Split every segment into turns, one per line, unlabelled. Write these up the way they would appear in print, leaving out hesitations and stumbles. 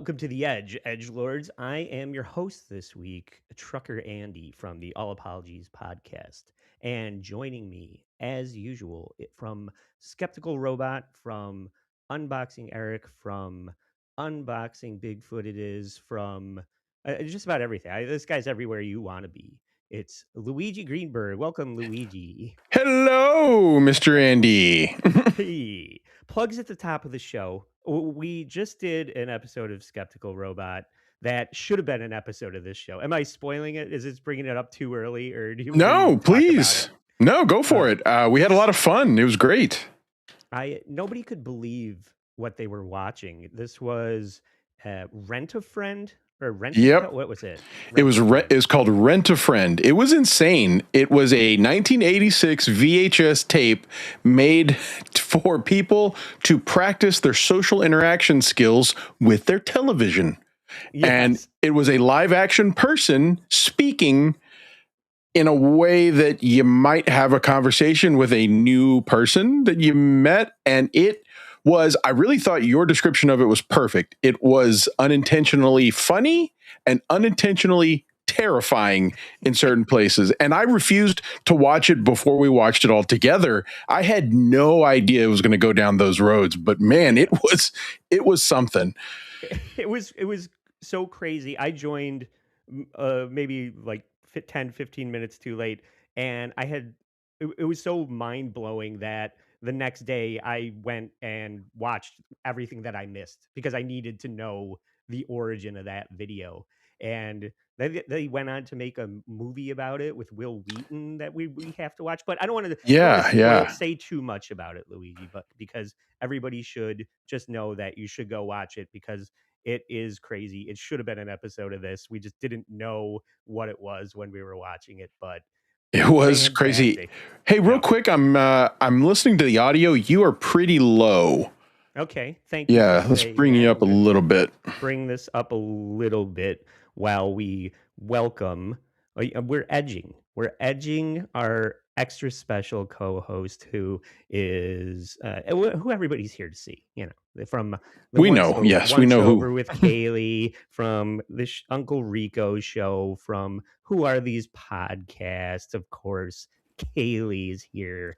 Welcome to the Edge, Edgelords. I am your host this week, Trucker Andy from the All Apologies podcast. And joining me, as usual, from Skeptical Robot, from Unboxing Eric, from Unboxing Bigfoot It Is, from just about everything. This guy's everywhere you want to be. It's Luigi Greenberg. Welcome, Luigi.
Hello, Mr. Andy.
Hey, plugs at the top of the show. We just did an episode of Skeptical Robot that should have been an episode of this show. Am I spoiling it? Is it bringing it up too early, or do we
No,
talk
please.
about it?
No, go for it. We had a lot of fun. It was great.
Nobody could believe what they were watching. This was Rent a Friend or Rent.
Yep.
What was it?
It was called Rent a Friend. It was insane. It was a 1986 VHS tape made for people to practice their social interaction skills with their television.
Yes.
And it was a live action person speaking in a way that you might have a conversation with a new person that you met. And it was, I really thought your description of it was perfect. It was unintentionally funny and unintentionally terrifying in certain places. And I refused to watch it before we watched it all together. I had no idea it was going to go down those roads, but man, it was something.
It was so crazy. I joined maybe like 10, 15 minutes too late. And it was so mind blowing that the next day I went and watched everything that I missed because I needed to know the origin of that video. And they went on to make a movie about it with Will Wheaton that we have to watch. But I don't want to say too much about it, Luigi, but because everybody should just know that you should go watch it because it is crazy. It should have been an episode of this. We just didn't know what it was when we were watching it, but
it was crazy. Hey, real quick, I'm listening to the audio. You are pretty low.
Okay, thank you.
Yeah, let's bring you up a little bit.
Bring this up a little bit while we welcome. We're edging our extra special co-host who is who everybody's here to see. You know, from the
we know
who with Kaylee from the Uncle Rico show. From Who Are These Podcasts? Of course, Kaylee is here.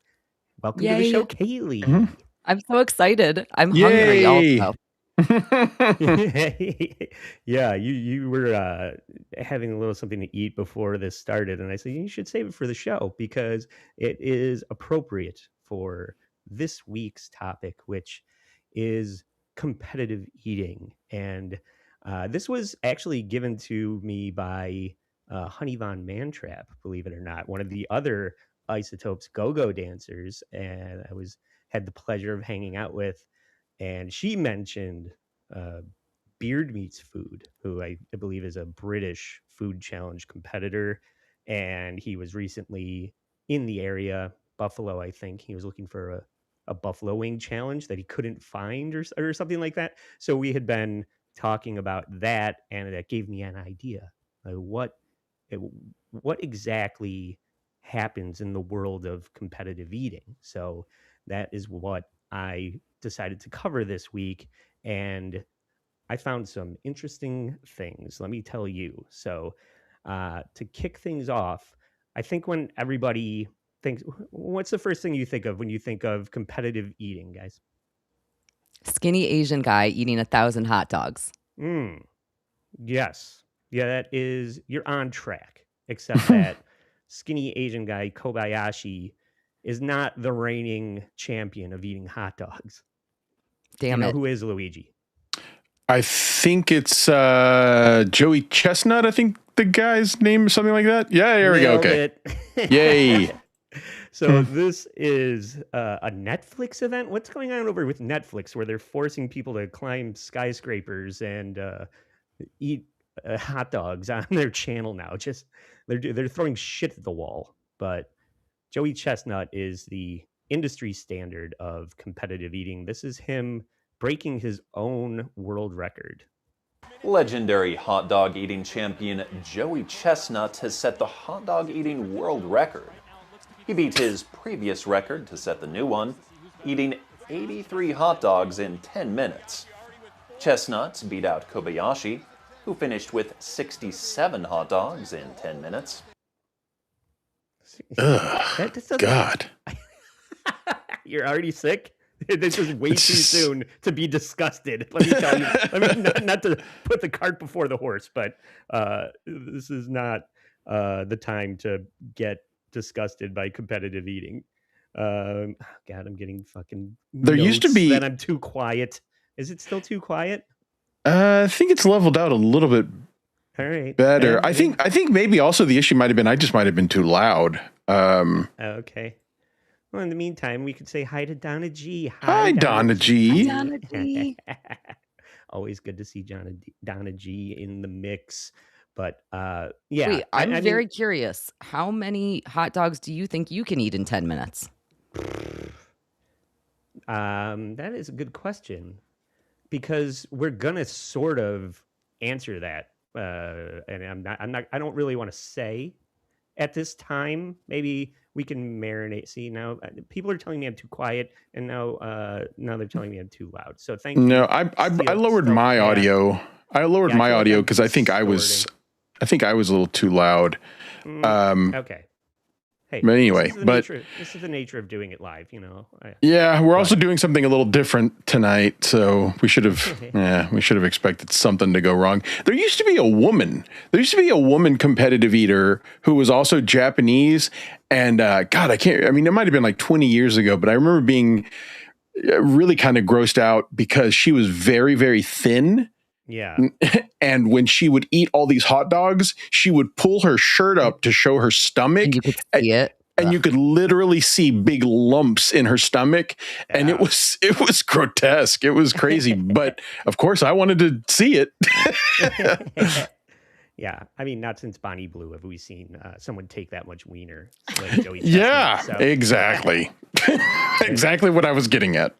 Welcome to the show, Kaylee.
Mm-hmm. I'm so excited. I'm hungry also.
Yeah, you were having a little something to eat before this started, and I said you should save it for the show because it is appropriate for this week's topic, which is competitive eating. And this was actually given to me by Honey Von Mantrap, believe it or not, one of the other Isotopes go-go dancers, and I had the pleasure of hanging out with. And she mentioned Beard Meats Food, who I believe is a British food challenge competitor. And he was recently in the area, Buffalo, I think. He was looking for a buffalo wing challenge that he couldn't find or something like that. So we had been talking about that, and that gave me an idea. What exactly happens in the world of competitive eating? So that is what I decided to cover this week, and I found some interesting things, let me tell you. So to kick things off, I think when everybody thinks, what's the first thing you think of when you think of competitive eating, guys?
Skinny Asian guy eating 1,000 hot dogs.
Yes. Yeah, you're on track, except that skinny Asian guy, Kobayashi, is not the reigning champion of eating hot dogs.
Damn it.
Who is Luigi?
I think it's Joey Chestnut. I think the guy's name is something like that. Yeah, there we go. Okay. Yay.
So this is a Netflix event. What's going on over with Netflix where they're forcing people to climb skyscrapers and eat hot dogs on their channel now? Just they're throwing shit at the wall. But Joey Chestnut is the industry standard of competitive eating. This is him breaking his own world record.
Legendary hot dog eating champion Joey Chestnut has set the hot dog eating world record. He beat his previous record to set the new one, eating 83 hot dogs in 10 minutes. Chestnut beat out Kobayashi, who finished with 67 hot dogs in 10 minutes.
Ugh,
That just doesn't.
God.
You're already sick? This is way too soon to be disgusted. Let me tell you. I mean, not to put the cart before the horse, but this is not the time to get disgusted by competitive eating. God, I'm getting fucking
There used to
notes
be-
that I'm too quiet. Is it still too quiet?
I think it's leveled out a little bit
All right.
better. I think maybe also the issue might have been I just might have been too loud.
Okay. Well, in the meantime, we could say hi to Donna G.
Hi, Donna G.
Hi, Donna G.
Always good to see Donna G in the mix. But yeah.
Wait,
I
I'm
mean,
very curious. How many hot dogs do you think you can eat in 10 minutes?
That is a good question, because we're gonna sort of answer that. And I don't really want to say at this time. Maybe we can marinate. See, now people are telling me I'm too quiet, and now they're telling me I'm too loud. So thank you.
No, I lowered my audio. I lowered my audio because I think I was a little too loud.
Okay. Hey,
but anyway,
this is the nature of doing it live, you know.
Yeah, we're also doing something a little different tonight, so we should have expected something to go wrong. There used to be a woman competitive eater who was also Japanese, and God, I mean, it might have been like 20 years ago, but I remember being really kind of grossed out because she was very, very thin.
Yeah.
And when she would eat all these hot dogs, she would pull her shirt up to show her stomach.
And you could see it.
And you could literally see big lumps in her stomach. Yeah. And it was grotesque. It was crazy. But of course I wanted to see it.
Yeah. I mean, not since Bonnie Blue have we seen someone take that much wiener. Like Joey Chestnut,
yeah,
so.
Exactly. Exactly what I was getting at.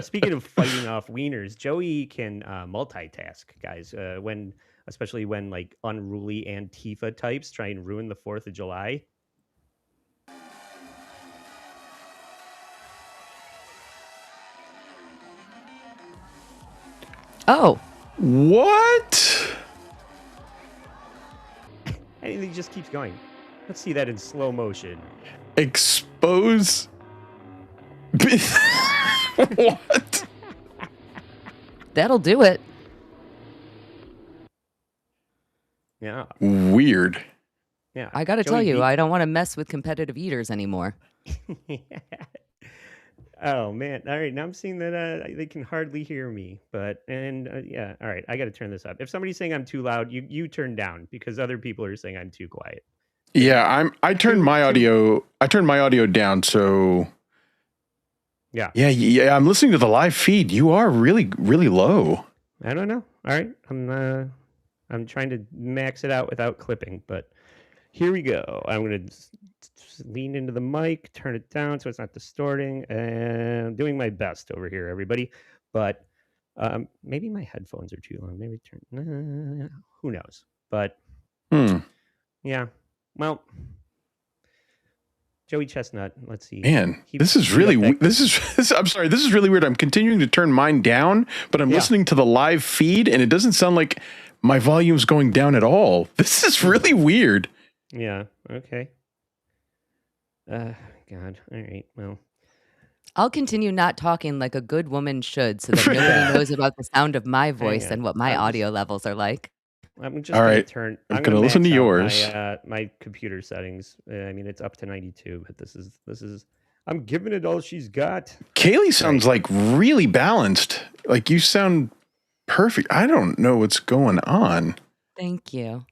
Speaking of fighting off wieners, Joey can multitask, guys. Especially when like unruly Antifa types try and ruin the 4th of July.
Oh.
What?
And he just keeps going. Let's see that in slow motion.
Expose. What?
That'll do it.
Yeah.
Weird.
Yeah.
I got to tell you, I don't want to mess with competitive eaters anymore.
Oh man. All right. Now I'm seeing that they can hardly hear me, yeah. All right. I got to turn this up. If somebody's saying I'm too loud, you turn down, because other people are saying I'm too quiet.
Yeah. I turned my audio down. So yeah. I'm listening to the live feed. You are really, really low.
I don't know. All right. I'm trying to max it out without clipping, but here we go. I'm going to lean into the mic, turn it down so it's not distorting, and I'm doing my best over here, everybody. But maybe my headphones are too long. Maybe who knows? But yeah. Well, Joey Chestnut. Let's see.
Man, this is really I'm sorry. This is really weird. I'm continuing to turn mine down, but I'm listening to the live feed, and it doesn't sound like my volume's going down at all. This is really weird.
Yeah. Okay. God. All right. Well,
I'll continue not talking like a good woman should, so that nobody knows about the sound of my voice and what my audio levels are like.
I'm just going to turn.
I'm going to listen to yours.
My computer settings. I mean, it's up to 92, but this is. I'm giving it all she's got.
Kaylee sounds like really balanced. Like you sound perfect. I don't know what's going on.
Thank you.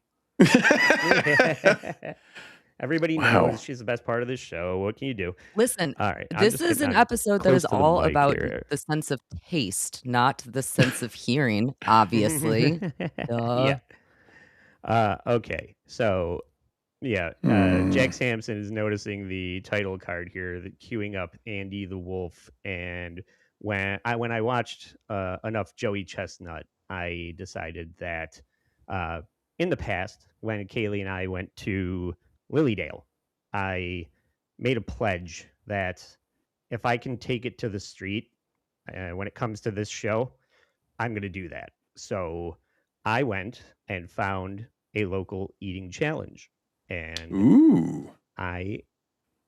Everybody knows she's the best part of this show. What can you do?
Listen,
all right.
This is an episode that is all about the sense of taste, not the sense of hearing, obviously.
Yeah. Okay. So, yeah. Jack Sampson is noticing the title card here, queuing up Andy the Wolf. And when I watched enough Joey Chestnut, I decided that in the past, when Kaylee and I went to Lilydale, I made a pledge that if I can take it to the street when it comes to this show, I'm going to do that. So I went and found a local eating challenge, and
Ooh.
I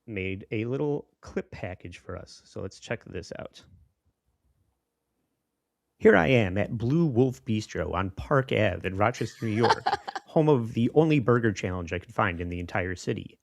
made a little clip package for us. So let's check this out. Here I am at Blue Wolf Bistro on Park Ave in Rochester, New York, home of the only burger challenge I could find in the entire city.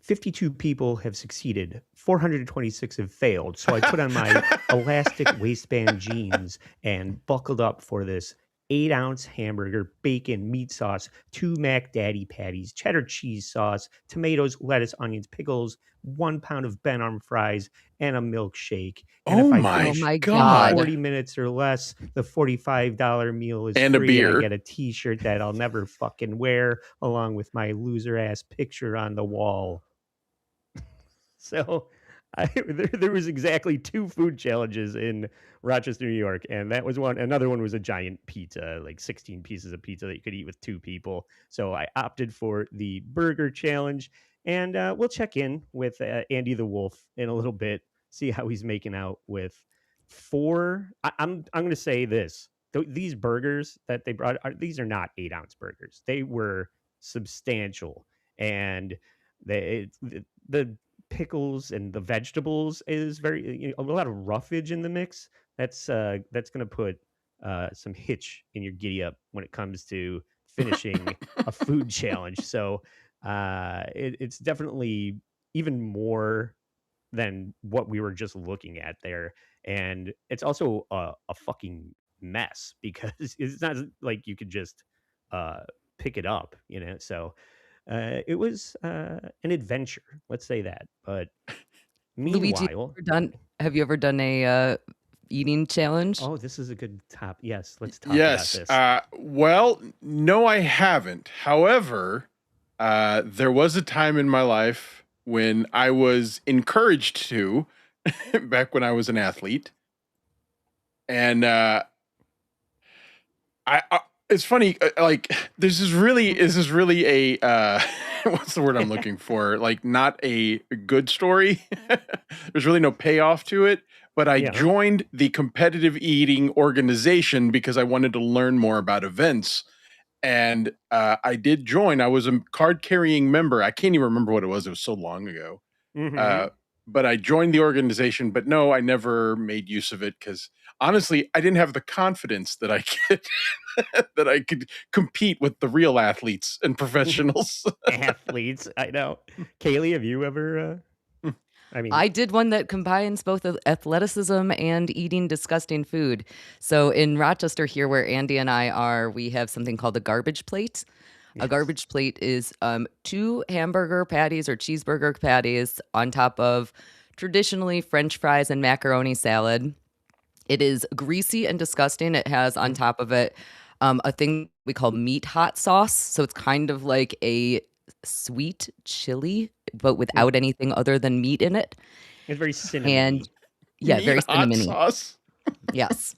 52 people have succeeded, 426 have failed. So I put on my elastic waistband jeans and buckled up for this 8-ounce hamburger, bacon, meat sauce, 2 Mac Daddy patties, cheddar cheese sauce, tomatoes, lettuce, onions, pickles, 1 pound of Ben Arm fries, and a milkshake. And if
Oh
I
my
Oh
finish
my
in
God.
40 minutes or less, the $45 meal is
And a
free, and I
beer.
get a t-shirt that I'll never fucking wear, along with my loser ass picture on the wall. So there was exactly 2 food challenges in Rochester, New York, and that was one. Another one was a giant pizza, like 16 pieces of pizza that you could eat with 2 people. So I opted for the burger challenge, and we'll check in with Andy the Wolf in a little bit, see how he's making out with 4. I'm going to say this: these burgers that they brought these are not 8-ounce burgers. They were substantial, and the pickles and the vegetables is very a lot of roughage in the mix. That's going to put some hitch in your giddy up when it comes to finishing a food challenge. So it's definitely even more than what we were just looking at there, and it's also a fucking mess because it's not like you could just uh, pick it up, So it was an adventure, let's say that. But
Luigi,
meanwhile,
have you ever done a eating challenge?
oh, this is a good top. Yes, let's talk about
Yes.
this.
Well, no, I haven't. However, there was a time in my life when I was encouraged to, back when I was an athlete. And it's funny, like this is really a what's the word I'm looking for? Like, not a good story. There's really no payoff to it. But I
Yeah.
joined the competitive eating organization because I wanted to learn more about events. And I did join. I was a card carrying member. I can't even remember what it was. It was so long ago.
Mm-hmm.
Uh, but I joined the organization. But no, I never made use of it because honestly, I didn't have the confidence that I could that I could compete with the real athletes and professionals.
Athletes, I know. Kaylee, have you ever? I mean,
I did one that combines both athleticism and eating disgusting food. So in Rochester here, where Andy and I are, we have something called a garbage plate. A
yes.
garbage plate is 2 hamburger patties or cheeseburger patties on top of traditionally French fries and macaroni salad. It is greasy and disgusting. It has on top of it a thing we call meat hot sauce. So it's kind of like a sweet chili, but without anything other than meat in it.
It's very
And
cinnamony.
yeah,
Meat
very
hot
cinnamony.
sauce.
Yes.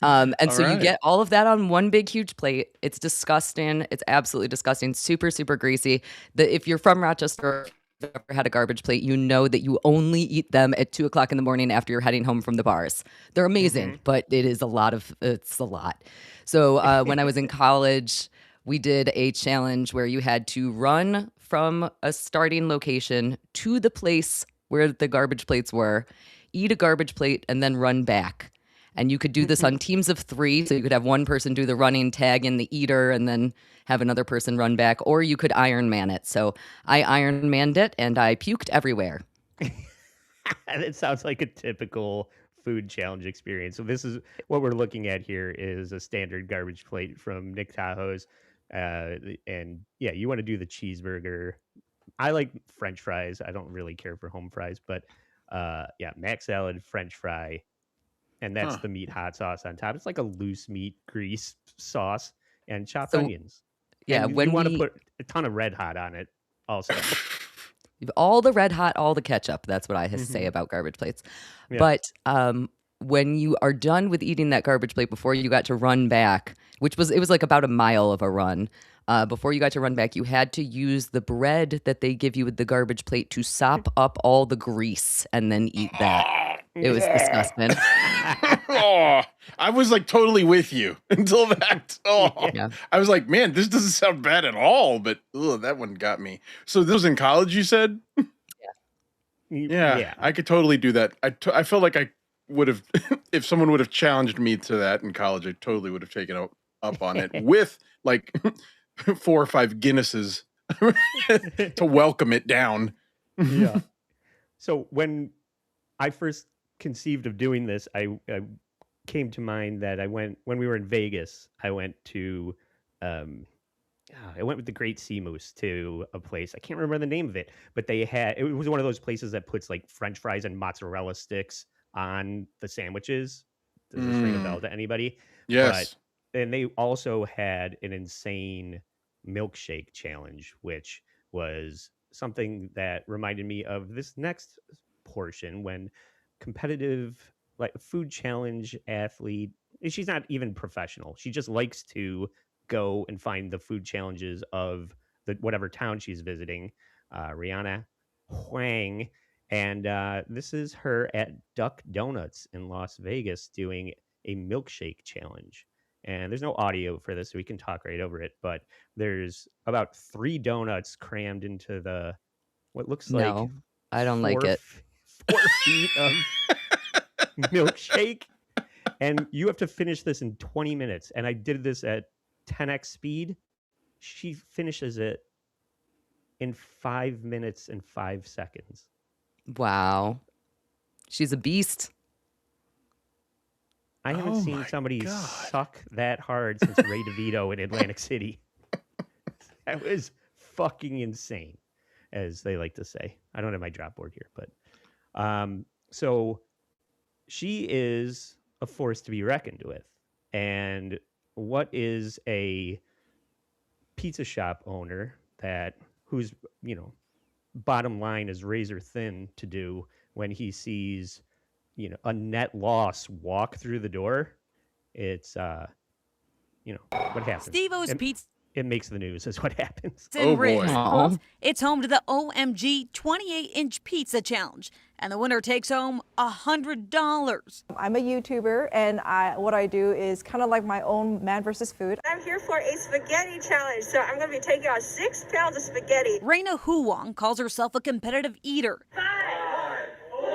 And
All
so you
right.
get all of that on one big huge plate. It's disgusting. It's absolutely disgusting. Super, super greasy. If you're from Rochester, if you've ever had a garbage plate, you know that you only eat them at 2 o'clock in the morning after you're heading home from the bars. They're amazing, but it's a lot. So when I was in college, we did a challenge where you had to run from a starting location to the place where the garbage plates were, eat a garbage plate, and then run back. And you could do this on teams of 3. So you could have one person do the running, tag in the eater, and then have another person run back. Or you could Iron Man it. So I Iron Manned it, and I puked everywhere.
It sounds like a typical food challenge experience. So this is what we're looking at here is a standard garbage plate from Nick Tahoe's. And yeah, you want to do the cheeseburger. I like French fries. I don't really care for home fries, but yeah, mac salad, French fry, and that's
Huh.
the meat hot sauce on top. It's like a loose meat grease sauce and chopped
So
onions.
yeah,
And you
when
want to
we
put a ton of red hot on it also.
all the red hot, all the ketchup. That's what I have to say
Mhm.
about garbage plates.
Yeah.
But when you are done with eating that garbage plate before you got to run back, it was like about a mile of a run. Before you got to run back, you had to use the bread that they give you with the garbage plate to sop up all the grease and then eat that. It was disgusting.
Oh, I was like totally with you until that. Oh,
Yeah.
I was like, man, this doesn't sound bad at all, but that one got me. So this was in college, you said? Yeah, I could totally do that. I felt like I would have, if someone would have challenged me to that in college, I totally would have taken up on it with like 4 or 5 Guinnesses to welcome it down.
Yeah. So when I first conceived of doing this, I came to mind that when we were in Vegas, I went with the Great Sea Moose to a place. I can't remember the name of it, but it was one of those places that puts like French fries and mozzarella sticks on the sandwiches. Does this ring a bell to anybody? But
Yes.
and they also had an insane milkshake challenge, which was something that reminded me of this next portion when competitive like food challenge athlete, she's not even professional. She just likes to go and find the food challenges of the whatever town she's visiting. Rihanna Huang, and this is her at Duck Donuts in Las Vegas doing a milkshake challenge. And there's no audio for this, so we can talk right over it. But there's about 3 donuts crammed into what looks like
No, I don't like it.
4 feet of milkshake, and you have to finish this in 20 minutes. And I did this at 10x speed. She finishes it in 5 minutes and 5 seconds.
Wow. She's a beast.
I haven't seen somebody suck that hard since Ray DeVito in Atlantic City. That was fucking insane, as they like to say. I don't have my drop board here, but so she is a force to be reckoned with. And what is a pizza shop owner whose bottom line is razor thin to do when he sees a net loss walk through the door? It's what happens.
Steve-O's Pizza.
It makes the news is what happens.
Oh boy.
It's home to the OMG 28-inch pizza challenge, and the winner takes home $100.
I'm a YouTuber, and what I do is kind of like my own man versus food.
I'm here for a spaghetti challenge, so I'm going to be taking on 6 pounds of spaghetti.
Raina Huang calls herself a competitive eater.
5, 4,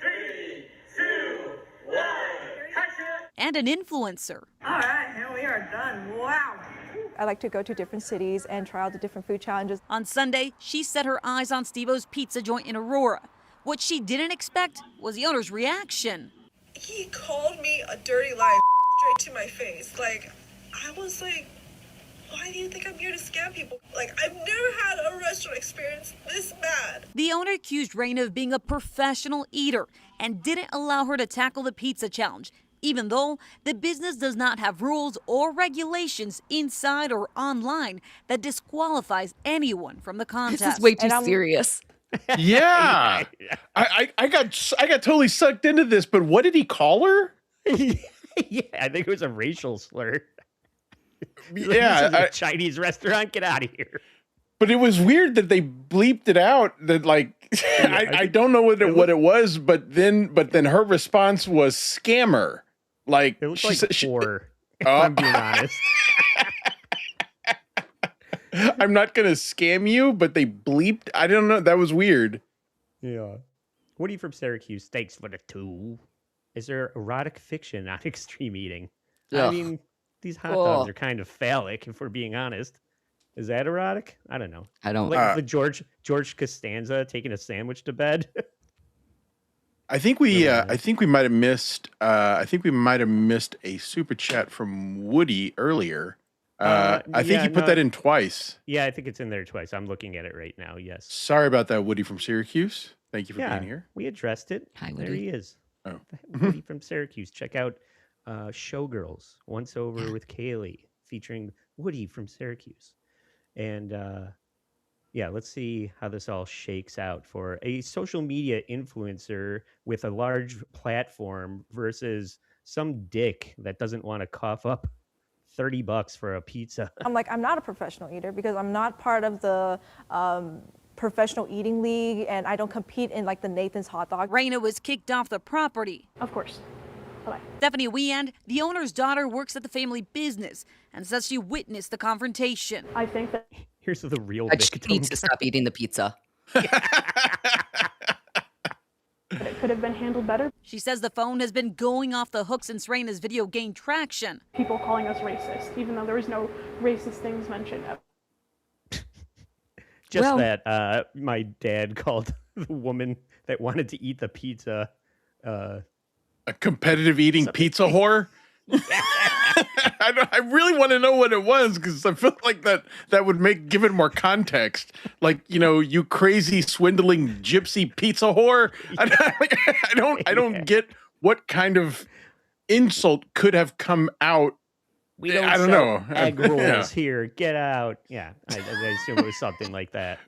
3, 2, 1.
And an influencer.
All right, and we are done. Wow.
I like to go to different cities and try out the different food challenges.
On Sunday, she set her eyes on Steve-O's pizza joint in Aurora. What she didn't expect was the owner's reaction.
He called me a dirty lie straight to my face. Like, I was like, why do you think I'm here to scam people? Like, I've never had a restaurant experience this bad.
The owner accused Raina of being a professional eater and didn't allow her to tackle the pizza challenge, even though the business does not have rules or regulations inside or online that disqualifies anyone from the contest.
This is way too serious.
Yeah. I got totally sucked into this, but what did he call her?
Yeah, I think it was a racial slur.
Yeah,
this is a Chinese restaurant. Get out of here.
But it was weird that they bleeped it out. That like I don't know what it was, but then her response was scammer. Like
it looks like whore. If I'm being honest.
I'm not gonna scam you, but they bleeped. I don't know. That was weird.
Yeah. Woody from Syracuse, thanks for the 2. Is there erotic fiction on extreme eating?
Ugh.
I mean, these hot dogs are kind of phallic, if we're being honest. Is that erotic? I don't know.
I don't.
Like the George Costanza taking a sandwich to bed.
I think we might have missed. I think we might have missed a super chat from Woody earlier. I think he put that in twice.
Yeah, I think it's in there twice. I'm looking at it right now. Yes.
Sorry about that, Woody from Syracuse. Thank you for being here.
We addressed it.
Hi,
there
Woody.
he is.
Oh.
Woody from Syracuse. Check out Showgirls, Once Over with Kaylee, featuring Woody from Syracuse. And let's see how this all shakes out for a social media influencer with a large platform versus some dick that doesn't want to cough up $30 for a pizza.
I'm not a professional eater because I'm not part of the professional eating league, and I don't compete in like the Nathan's hot dog.
Raina was kicked off the property.
Of course. Bye-bye.
Stephanie Weand, the owner's daughter, works at the family business and says she witnessed the confrontation.
I think that
Here's the real
She
victim.
needs to stop eating the pizza.
it could have been handled better.
She says the phone has been going off the hook since Raina's video gained traction.
People calling us racist, even though there was no racist things mentioned.
Just
Well-
that my dad called the woman that wanted to eat the pizza
A competitive eating pizza whore. I really want to know what it was, because I feel like that would give it more context. Like, you crazy swindling gypsy pizza whore. I don't get what kind of insult could have come out.
We don't
I don't
sell
know.
egg rolls
Yeah.
here. Get out. Yeah, I assume it was something like that.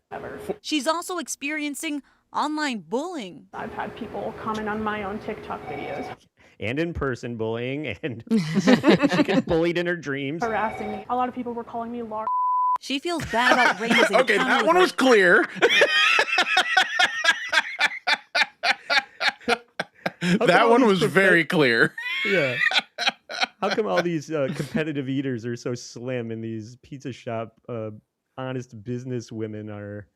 She's also experiencing online bullying.
I've had people comment on my own TikTok videos,
And in-person bullying, and she gets bullied in her dreams.
harassing me. A lot of people were calling me Lar.
She feels bad about Raina's
Okay,
encounter
that
with
one
her
was clear. That
all
one
these
was very clear.
Yeah. How come all these competitive eaters are so slim and these pizza shop honest business women are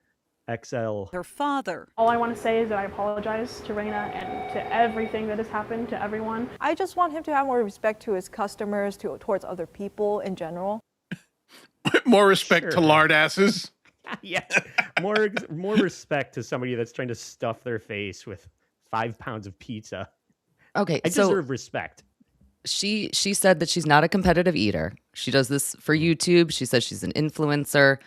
XL?
her father.
All I want to say is that I apologize to Raina and to everything that has happened to everyone.
I just want him to have more respect to his customers, towards other people in general.
More respect to
Sure.
lard asses.
Yeah. More respect to somebody that's trying to stuff their face with 5 pounds of pizza.
Okay,
I
so
deserve respect.
she said that she's not a competitive eater. She does this for YouTube. She says she's an influencer.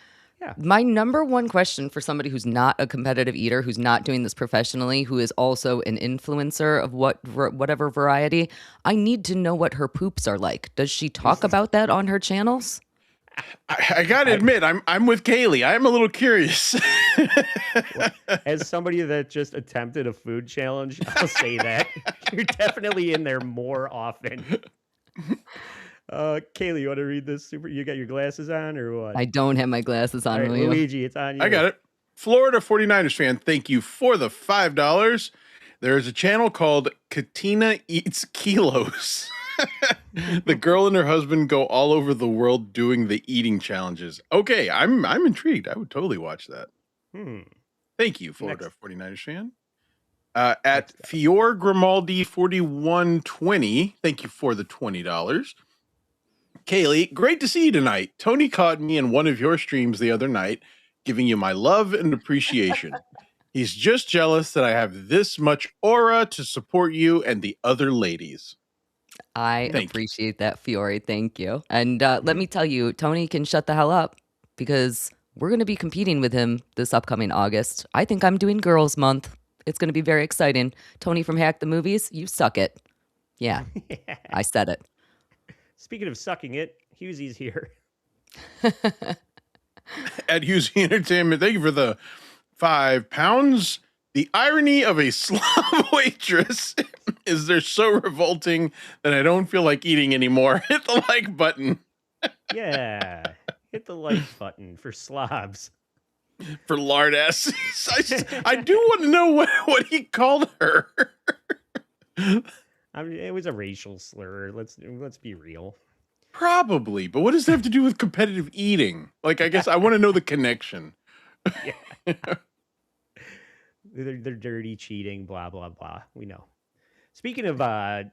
Yeah.
My number one question for somebody who's not a competitive eater, who's not doing this professionally, who is also an influencer of whatever variety, I need to know what her poops are like. Does she talk about that on her channels?
I gotta admit, I'm with Kaylee. I'm a little curious.
As somebody that just attempted a food challenge, I'll say that. You're definitely in there more often. Kaylee, you want to read this? You got your glasses on or what?
I don't have my glasses on.
All right,
Will you?
Luigi, it's on you.
I got it. Florida 49ers fan, thank you for the $5. There is a channel called Katina Eats Kilos. The girl and her husband go all over the world doing the eating challenges. Okay, I'm intrigued. I would totally watch that. Thank you, Florida 49ers fan. At Fior Grimaldi 4120, thank you for the $20. Kaylee, great to see you tonight. Tony caught me in one of your streams the other night, giving you my love and appreciation. He's just jealous that I have this much aura to support you and the other ladies.
I
Thank you.
appreciate that, Fiore. Thank you. And let me tell you, Tony can shut the hell up because we're going to be competing with him this upcoming August. I think I'm doing Girls Month. It's going to be very exciting. Tony from Hack the Movies, you suck it. Yeah, I said it.
Speaking of sucking it, Hughesy's here.
At Hughes Entertainment, thank you for the £5. The irony of a slob waitress is they're so revolting that I don't feel like eating anymore. Hit the like button
Yeah. Hit the like button for slobs.
for lard asses. I do want to know what he called her.
I mean, it was a racial slur. Let's be real.
Probably, but what does that have to do with competitive eating? Like, I guess I want to know the connection.
They're dirty, cheating, blah, blah, blah. We know. Speaking of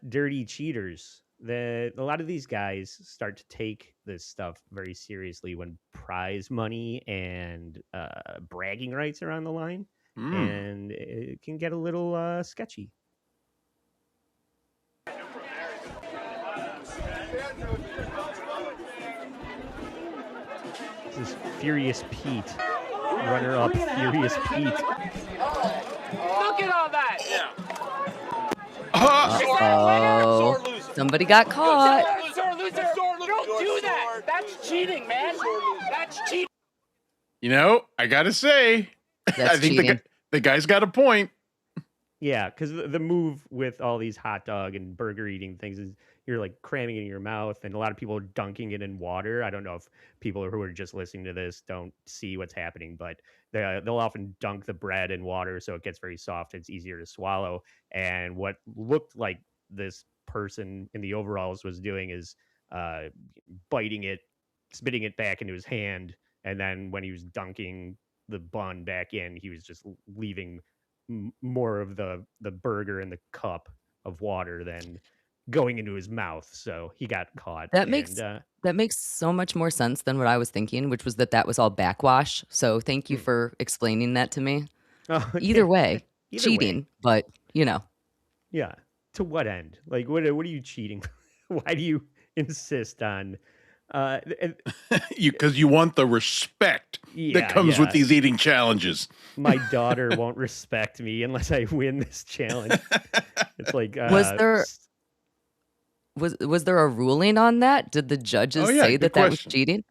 dirty cheaters, a lot of these guys start to take this stuff very seriously when prize money and bragging rights are on the line. And it can get a little sketchy. This is Furious Pete. Runner-up Furious Pete.
Look at all that!
Oh, somebody got caught.
Sore loser! Don't do that! That's cheating, man! That's cheating!
You know, I gotta say,
That's
I think
cheating.
the guy's got a point.
Yeah, because the move with all these hot dog and burger eating things is you're like cramming it in your mouth, and a lot of people are dunking it in water. I don't know if people who are just listening to this don't see what's happening, but they'll often dunk the bread in water so it gets very soft. It's easier to swallow. And what looked like this person in the overalls was doing is uh, biting it, spitting it back into his hand, and then when he was dunking the bun back in, he was just leaving more of the burger in the cup of water than going into his mouth. So he got caught.
That
And
makes that makes so much more sense than what I was thinking, which was that was all backwash. So thank you for explaining that to me.
oh,
Either way,
either way,
cheating, but you know.
yeah. To what end? Like, what are you cheating? Why do you insist on? And,
Because you want the respect
yeah,
that comes with
yeah.
these eating challenges.
My daughter won't respect me unless I win this challenge. It's like
Was there a ruling on that? Did the judges say
good
that was
question.
cheating?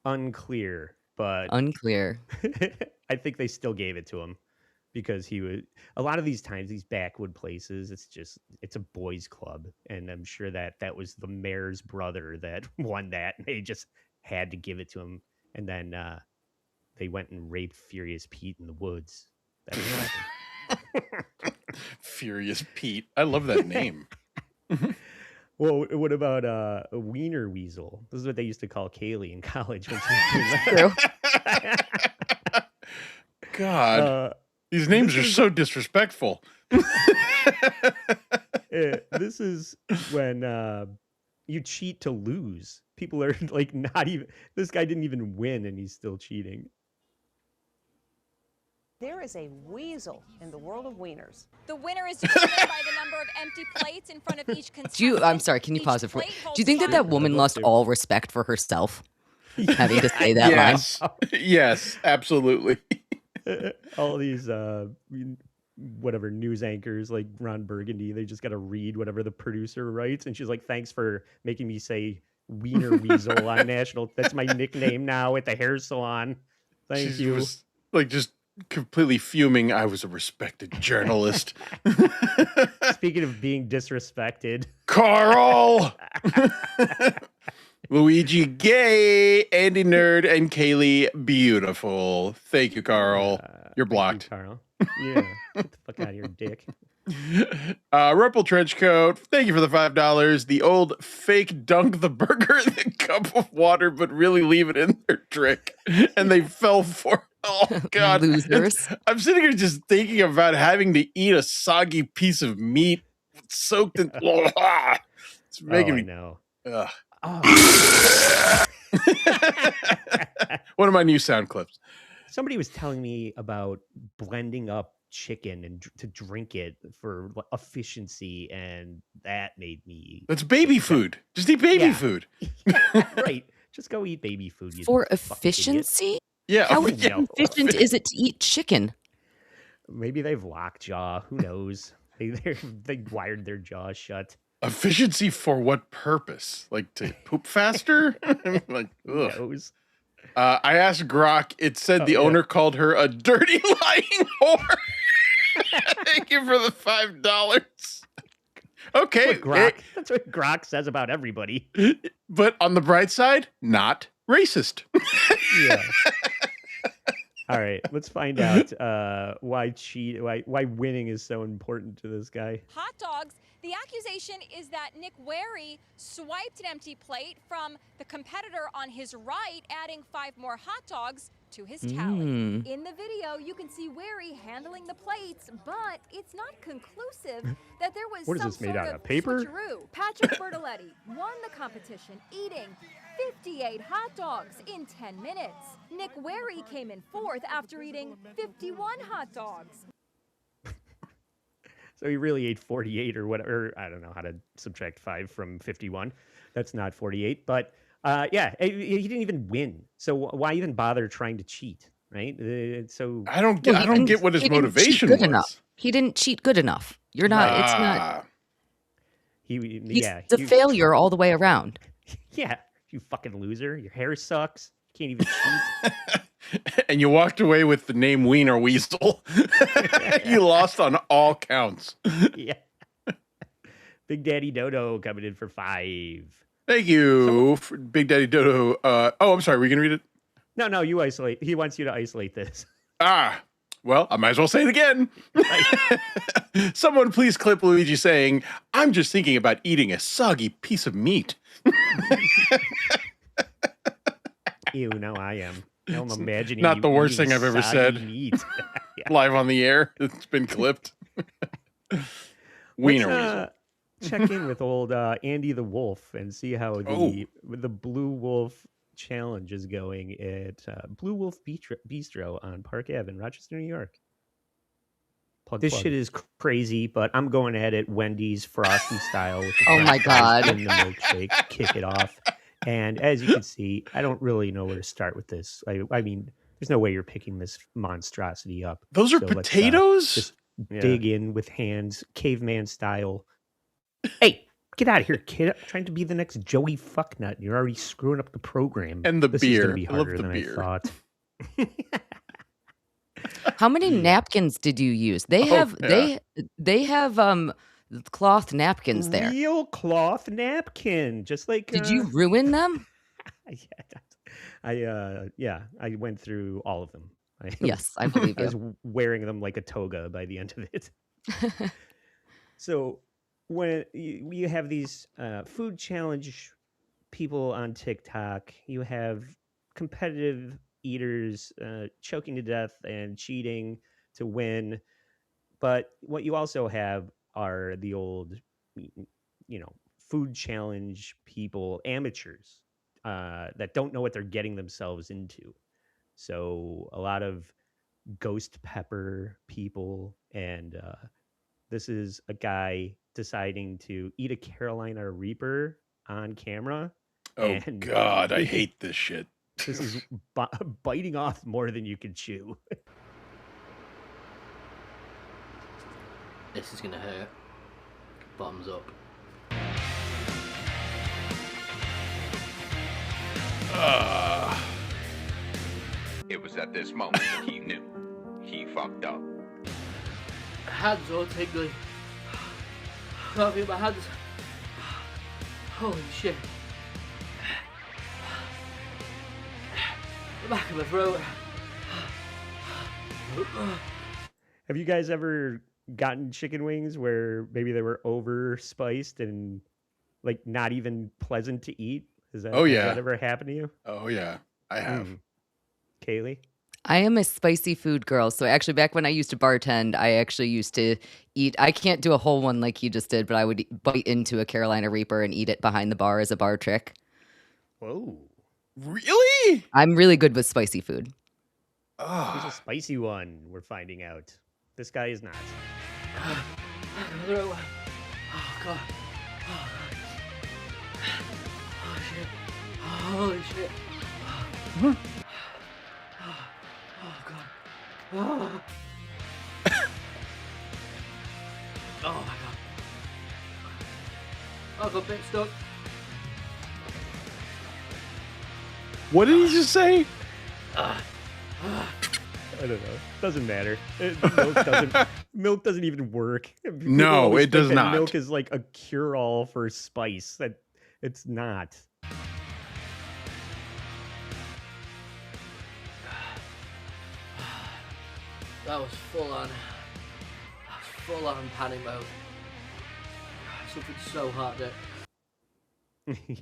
Unclear, but
Unclear.
I think they still gave it to him because he would. A lot of these times, these backwood places, it's a boys' club, and I'm sure that was the mayor's brother that won that, and they just had to give it to him. And then they went and raped Furious Pete in the woods. That's what happened.
Furious Pete. I love that name.
Well, what about a wiener weasel? This is what they used to call Kaylee in college. When she was
True.
God, these names are so disrespectful.
This is when you cheat to lose. People are like not even. This guy didn't even win, and he's still cheating.
There is a weasel in the world of wieners.
The winner is determined by the number of empty plates in front of each contestant.
I'm sorry, can you pause it for me? Do you think that woman lost all respect for herself? Having to say that
Yes.
line?
Yes, absolutely.
All these whatever news anchors like Ron Burgundy, they just got to read whatever the producer writes, and she's like, "Thanks for making me say wiener weasel on national. That's my nickname now at the hair salon. Thank you."
Was, like, just completely fuming. I was a respected journalist.
Speaking of being disrespected,
Carl, Luigi gay, Andy nerd, and Kaylee beautiful. Thank you, Carl. You're blocked.
Thank you, Carl. Yeah, get the fuck out of here, dick.
Rumple trench coat. Thank you for the $5. The old fake dunk the burger in the cup of water, but really leave it in their trick, and they fell for it. Oh God,
losers!
I'm sitting here just thinking about having to eat a soggy piece of meat soaked in. It's making me
know.
One of my new sound clips.
Somebody was telling me about blending up chicken and to drink it for efficiency, and that made me.
That's baby food. Just eat baby food.
Yeah, right. Just go eat baby food.
For efficiency?
Yeah.
How efficient is it to eat chicken?
Maybe they've lockjaw. Who knows? They wired their jaws shut.
Efficiency for what purpose? Like to poop faster? Like,
who knows?
I asked Grok. It said the owner called her a dirty lying whore. Thank you for the $5. Okay,
that's what Grok says about everybody.
But on the bright side, not racist.
Yeah. All right, let's find out why winning is so important to this guy.
Hot dogs. The accusation is that Nick Wary swiped an empty plate from the competitor on his right, adding 5 more hot dogs to his tally.
In the video, you can see Wary handling the plates, but it's not conclusive that there was
what is
some
this made
sort
out
of
paper?
switcheroo. Patrick Bertoletti won the competition, eating 58 hot dogs in 10 minutes. Nick Wary came in 4th after eating 51 hot dogs.
So he really ate 48 or whatever. I don't know how to subtract 5 from 51. That's not 48. But yeah, he didn't even win. So why even bother trying to cheat, right? So
I don't get what his motivation was.
Enough. He didn't cheat good enough. You're not. It's not. He's a failure all the way around.
Yeah, you fucking loser. Your hair sucks. You can't even cheat.
And you walked away with the name Wiener Weasel. You lost on all counts.
Yeah. Big Daddy Dodo coming in for 5.
Thank you, Big Daddy Dodo. I'm sorry. Were you gonna read it?
No, you isolate. He wants you to isolate this.
Well, I might as well say it again. Someone please clip Luigi saying, "I'm just thinking about eating a soggy piece of meat."
Ew, now I am. Now I'm imagining
Not
you
the worst
eating
thing I've ever
soggy
said.
meat. Yeah.
Live on the air. It's been clipped. Wiener
Let's
weasel.
check in with old Andy the Wolf and see how the Blue Wolf challenge is going at Blue Wolf Bistro on Park Ave in Rochester, New York. This shit is crazy, but I'm going at it Wendy's Frosty style with the
Oh my God.
in the milkshake. Kick it off. And as you can see, I don't really know where to start with this. I mean, there's no way you're picking this monstrosity up.
Those are
So
potatoes?
Let's just dig in with hands, caveman style. Hey, get out of here, kid. I'm trying to be the next Joey Fucknut. You're already screwing up the program.
And the
this
beer.
Is gonna be
I love
harder
the
than
beer.
I thought.
How many napkins did you use? They have cloth napkins there.
Real cloth napkin, just like.
Did you ruin them?
I went through all of them.
Yes, I believe
I was
you.
wearing them like a toga by the end of it. So when you have these food challenge people on TikTok, you have competitive eaters choking to death and cheating to win. But what you also have are the old, food challenge people, amateurs that don't know what they're getting themselves into. So a lot of ghost pepper people, and this is a guy deciding to eat a Carolina Reaper on camera.
Oh,
and
God, I hate this shit.
This is biting off more than you can chew.
This is gonna hurt. Bottoms up.
It was at this moment that he knew. He fucked up.
Hands all tingly. Can't feel my hands. Holy shit. The back of my throat.
Have you guys ever gotten chicken wings where maybe they were over spiced and like not even pleasant to eat? Has that ever happened to you?
Oh yeah, I have.
Kaylee?
I am a spicy food girl. So actually back when I used to bartend, I actually used to eat. I can't do a whole one like you just did, but I would bite into a Carolina Reaper and eat it behind the bar as a bar trick.
Whoa.
Really?
I'm really good with spicy food.
He's a spicy one, we're finding out. This guy is not.
Oh god. Oh god. Oh shit. Holy shit. Oh god. Oh. Oh my god. I got a bit stuck.
What did he just say?
I don't know. Doesn't matter. Milk doesn't even work. People
No,
always
it does
think that
not.
Milk is like a cure-all for spice. That it's not.
That was full on. Full on panic mode. Something so hot there.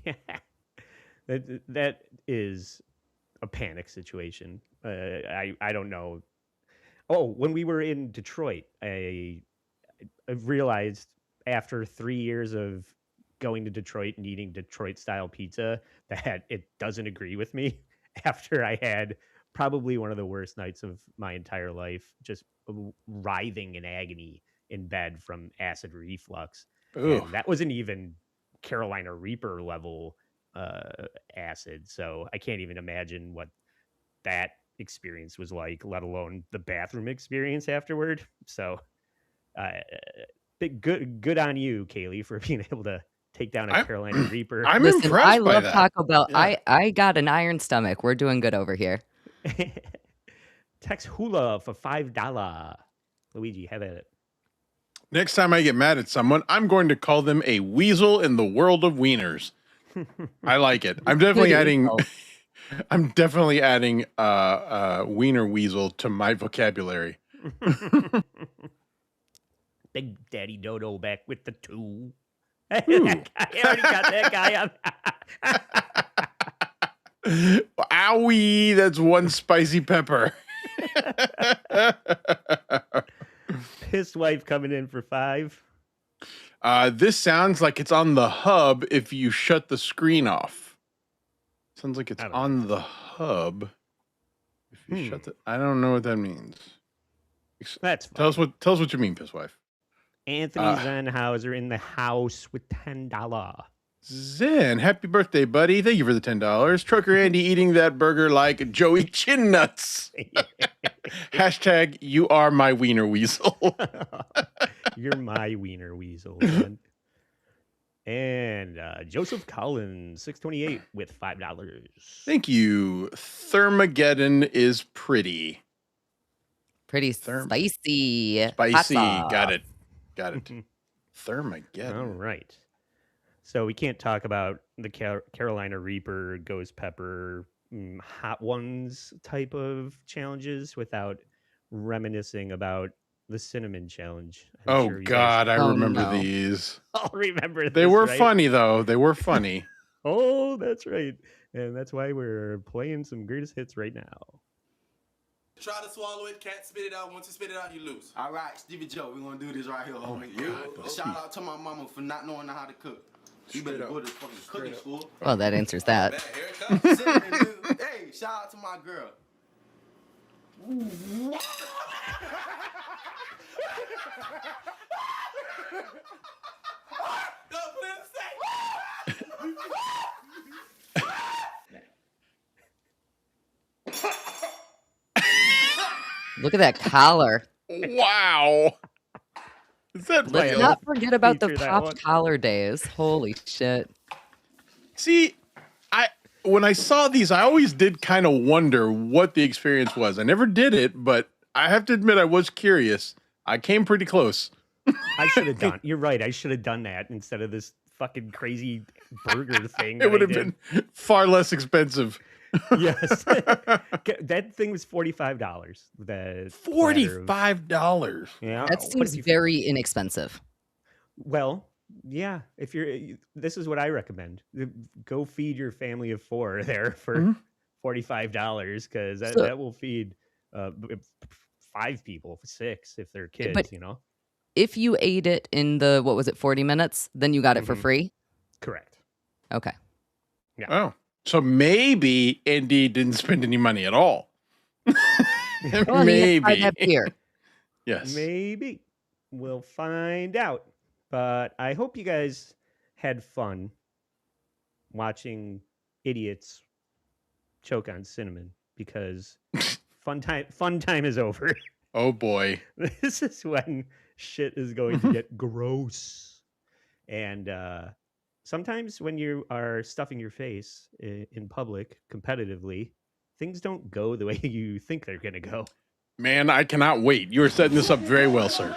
Yeah. That is a panic situation. I don't know. Oh, when we were in Detroit, I realized after 3 years of going to Detroit and eating Detroit style pizza that it doesn't agree with me after I had probably one of the worst nights of my entire life, just writhing in agony in bed from acid reflux.
Ugh.
And that wasn't even Carolina Reaper level acid. So I can't even imagine what that experience was like, let alone the bathroom experience afterward. So good on you, Kaylee, for being able to take down a Carolina Reaper.
I'm
Listen,
impressed
I
by
love
that.
Taco Bell.
Yeah.
I got an iron stomach. We're doing good over here.
Tex Hula for $5. Luigi, have at it.
Next time I get mad at someone, I'm going to call them a weasel in the world of wieners. I like it. I'm definitely adding. I'm definitely adding wiener weasel to my vocabulary.
Big Daddy Dodo back with the two. I already got that guy on.
Owie, that's one spicy pepper.
Pissed wife coming in for 5.
This sounds like it's on the hub if you shut the screen off. Sounds like it's on the hub. If you shut the, I don't know what that means.
That's
fine. Tell us what you mean, piss wife.
Anthony Zenhauser in the house with $10.
Zen, happy birthday, buddy. Thank you for the $10. Trucker Andy eating that burger like Joey Chin Nuts. Hashtag you are my wiener weasel.
You're my wiener weasel, man. And Joseph Collins, 628 with $5.
Thank you. Thermageddon is pretty.
Pretty spicy.
Spicy. Got it. Thermageddon.
All right. So we can't talk about the Carolina Reaper, Ghost Pepper, Hot Ones type of challenges without reminiscing about the Cinnamon Challenge.
I remember these.
I'll remember this,
They were
right?
funny, though. They were funny.
Oh, that's right. And that's why we're playing some greatest hits right now.
Try to swallow it, can't spit it out. Once you spit it out, you lose. All right, Stevie Joe, we're going to do this right here, homie. Shout out to my mama for not knowing how to cook. You better go to fucking cooking school.
Well, that answers that.
Here it comes. Hey, shout out to my girl.
Look at that collar.
Wow. Is that
Let's
real?
not forget about the
Feature that
popped
one.
collar days. Holy shit.
See, when I saw these, I always did kind of wonder what the experience was. I never did it, but I have to admit I was curious. I came pretty close.
I should have done. You're right. I should have done that instead of this fucking crazy burger thing.
It would have been far less expensive.
Yes. That thing was $45.
$45.
Yeah.
That seems very inexpensive.
Well, yeah. If this is what I recommend. Go feed your family of 4 there for $45 because that will feed 5 people, 6 if they're kids.
But
you know.
If you ate it in the 40 minutes, then you got it for free.
Correct.
Okay.
Yeah.
Oh. So maybe Andy didn't spend any money at all.
Well,
maybe.
that beer.
Yes.
Maybe. We'll find out. But I hope you guys had fun watching idiots choke on cinnamon because fun time is over.
Oh boy.
This is when shit is going to get gross. And sometimes when you are stuffing your face in public competitively, things don't go the way you think they're going to go.
Man, I cannot wait. You are setting this up very well, sir.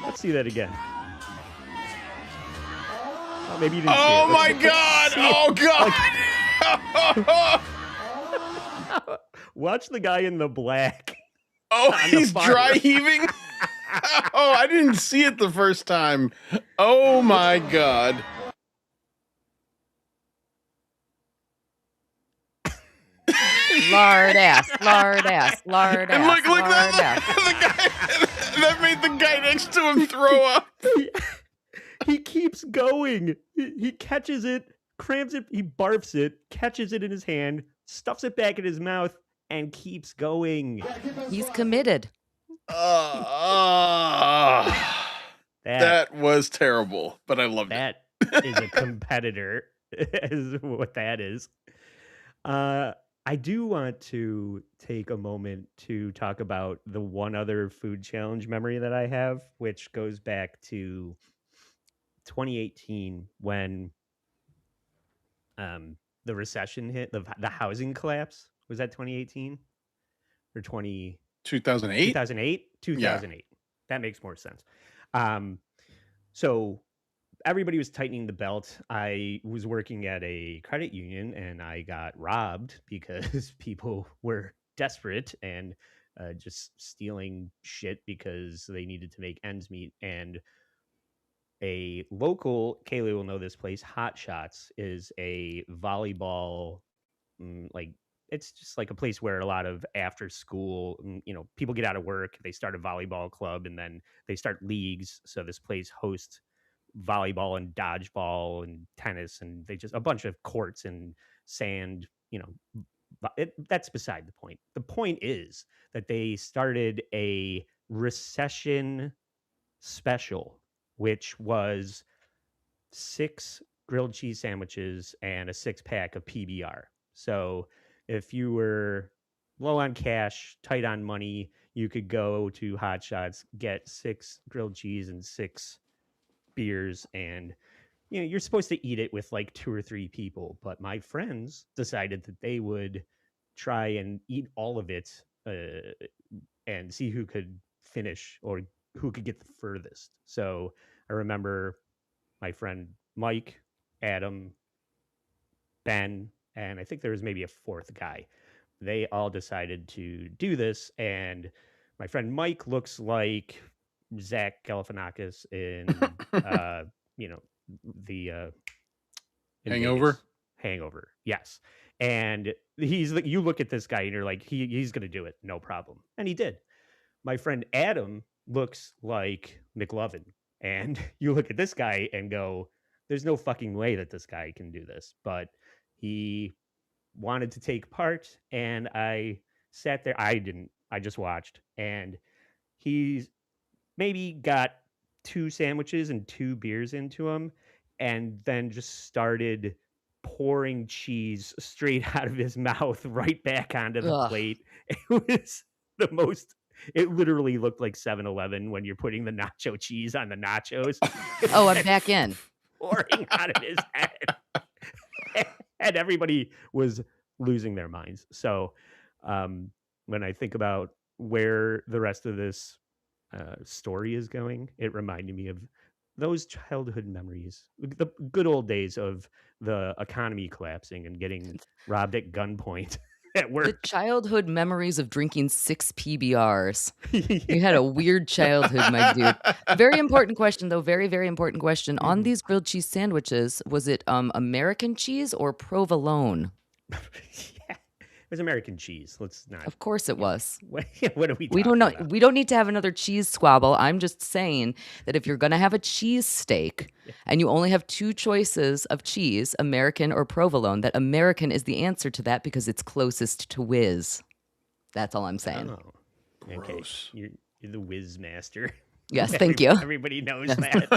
Let's see that again. Oh, maybe you didn't see it.
Oh my God! Oh God!
Watch the guy in the black.
Oh, he's dry heaving. Oh, I didn't see it the first time. Oh my God!
Lard ass, lard ass, lard
And
ass.
look
lard
that!
ass.
The guy that made the guy next to him throw up.
He keeps going. He catches it, crams it, he barfs it, catches it in his hand, stuffs it back in his mouth, and keeps going.
He's committed.
That was terrible, but I loved it.
That is a competitor, is what that is. I do want to take a moment to talk about the one other food challenge memory that I have, which goes back to 2018 when the recession hit, the housing collapse. Was that 2018 or
2008?
2008? 2008. That makes more sense. So everybody was tightening the belt. I was working at a credit union and I got robbed because people were desperate and just stealing shit because they needed to make ends meet. And a local, Kaylee will know this place, Hot Shots, is a volleyball, like, it's just like a place where a lot of after school, people get out of work, they start a volleyball club, and then they start leagues. So this place hosts volleyball and dodgeball and tennis, and they just a bunch of courts and sand. That's beside the point. The point is that they started a recession special, which was 6 grilled cheese sandwiches and a 6-pack of PBR. So if you were low on cash, tight on money, you could go to Hot Shots, get 6 grilled cheese and 6 beers, and you're supposed to eat it with like 2 or 3 people. But my friends decided that they would try and eat all of it and see who could finish or who could get the furthest. So I remember my friend Mike, Adam, Ben, and I think there was maybe a 4th guy. They all decided to do this, and my friend Mike looks like Zach Galifianakis in, the in
Hangover?
Vegas. Hangover, yes. And you look at this guy and you're like, he's going to do it, no problem, and he did. My friend Adam looks like McLovin, and you look at this guy and go, there's no fucking way that this guy can do this. But he wanted to take part, and I sat there. I didn't. I just watched, and he's maybe got 2 sandwiches and 2 beers into him, and then just started pouring cheese straight out of his mouth right back onto the plate. It was the most. It literally looked like 7-Eleven when you're putting the nacho cheese on the nachos.
Oh, I'm back in.
Pouring out of his head. And everybody was losing their minds. So when I think about where the rest of this story is going, it reminded me of those childhood memories, the good old days of the economy collapsing and getting robbed at gunpoint at work.
The childhood memories of drinking 6 PBRs. You had a weird childhood, my dude. Very important question, though. Very, very important question. On these grilled cheese sandwiches, was it American cheese or provolone?
It was American cheese. Let's not.
Of course it was.
What are we talking
We don't know.
about?
We don't need to have another cheese squabble. I'm just saying that if you're going to have a cheese steak and you only have 2 choices of cheese, American or provolone, that American is the answer to that because it's closest to whiz. That's all I'm saying.
Oh, okay. You're the whiz master.
Yes, thank you.
Everybody knows that.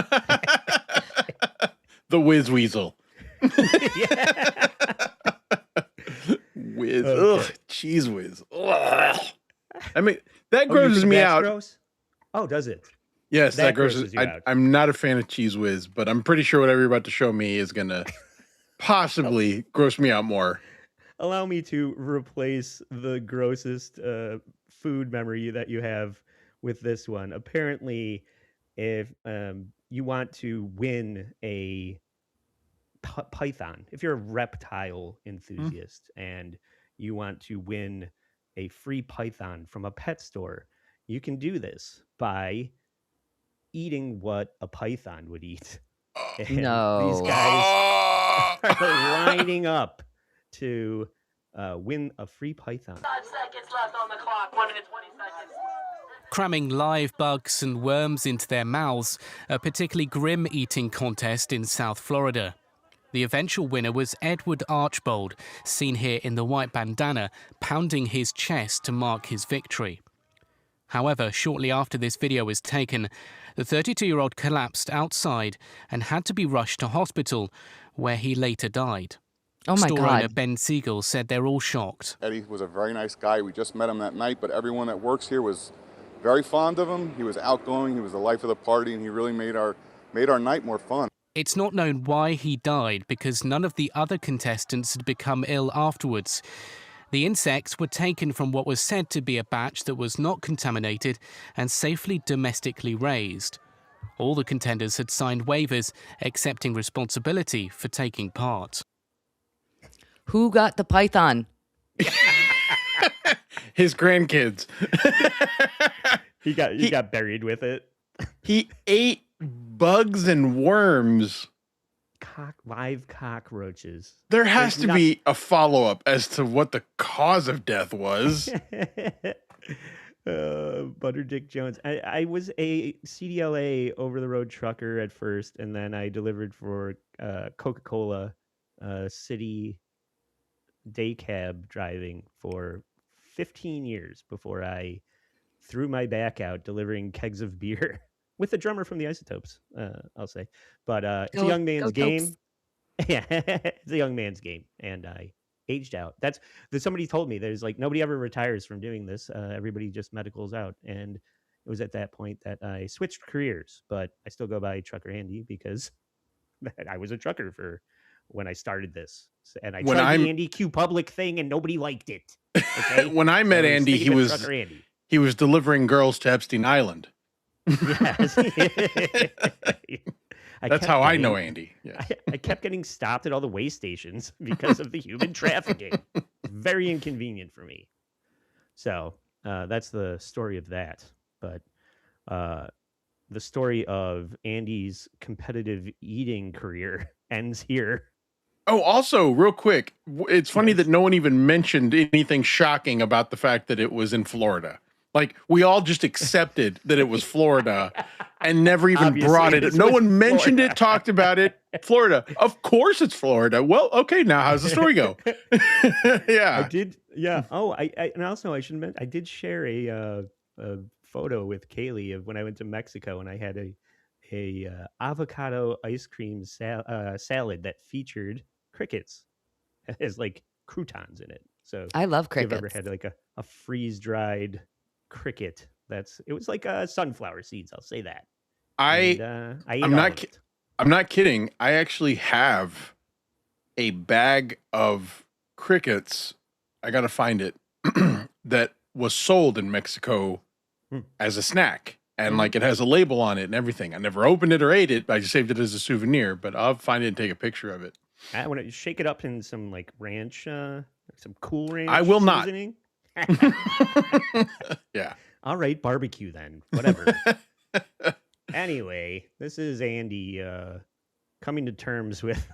The whiz weasel. Whiz.
Okay.
Ugh, cheese whiz. Ugh. I mean, that grosses me out.
Gross? Oh, does it?
Yes, that grosses
you out.
I'm not a fan of cheese whiz, but I'm pretty sure whatever you're about to show me is going to possibly gross me out more.
Allow me to replace the grossest food memory that you have with this one. Apparently, if you want to win a python, if you're a reptile enthusiast and you want to win a free python from a pet store, you can do this by eating what a python would eat. And
No.
these guys are lining up to win a free python.
5 seconds left on the clock. 1 minute 20 seconds.
Cramming live bugs and worms into their mouths, a particularly grim eating contest in South Florida. The eventual winner was Edward Archbold, seen here in the white bandana, pounding his chest to mark his victory. However, shortly after this video was taken, the 32-year-old collapsed outside and had to be rushed to hospital, where he later died.
Oh my
Store
God.
owner Ben Siegel said they're all shocked.
Eddie was a very nice guy. We just met him that night, but everyone that works here was very fond of him. He was outgoing, he was the life of the party, and he really made our night more fun.
It's not known why he died because none of the other contestants had become ill afterwards. The insects were taken from what was said to be a batch that was not contaminated and safely domestically raised. All the contenders had signed waivers accepting responsibility for taking part.
Who got the python?
His grandkids.
He got buried with it.
He ate bugs and worms.
Live cockroaches.
There has to be a follow-up as to what the cause of death was.
Butterdick Jones. I was a CDLA over-the-road trucker at first, and then I delivered for Coca-Cola city day cab driving for 15 years before I threw my back out delivering kegs of beer with the drummer from the Isotopes, I'll say. But it's a young man's game. Yeah, it's a young man's game, and I aged out. That's somebody told me there's like nobody ever retires from doing this. Everybody just medicals out, and it was at that point that I switched careers. But I still go by Trucker Andy because I was a trucker for when I started this, and I tried the Andy Q Public thing, and nobody liked it. Okay?
When I met Andy, he was delivering girls to Epstein Island.
Yes.
That's how I know Andy. Yeah.
I kept getting stopped at all the way stations because of the human trafficking. Very inconvenient for me. So that's the story of that. But the story of Andy's competitive eating career ends here.
Oh, also, real quick, it's funny that no one even mentioned anything shocking about the fact that it was in Florida. Like, we all just accepted that it was Florida and never even brought it. No one mentioned it, talked about it. Florida. Of course it's Florida. Well, okay, now how's the story go? Yeah.
I did. Yeah. Oh, and also I should mention, I did share a photo with Kaylee of when I went to Mexico, and I had a avocado ice cream salad that featured crickets as like croutons in it. So
I love
if you've
crickets.
ever had like a freeze dried cricket, it was like sunflower seeds. I'll say that. And, I ate
I'm not kidding. I actually have a bag of crickets. I got to find it that was sold in Mexico as a snack. And like it has a label on it and everything. I never opened it or ate it, but I just saved it as a souvenir, but I'll find it and take a picture of it.
I want to shake it up in some like ranch, some Cool Ranch.
I will not.
Seasoning.
Yeah.
All right, barbecue then. Whatever. Anyway, this is Andy coming to terms with.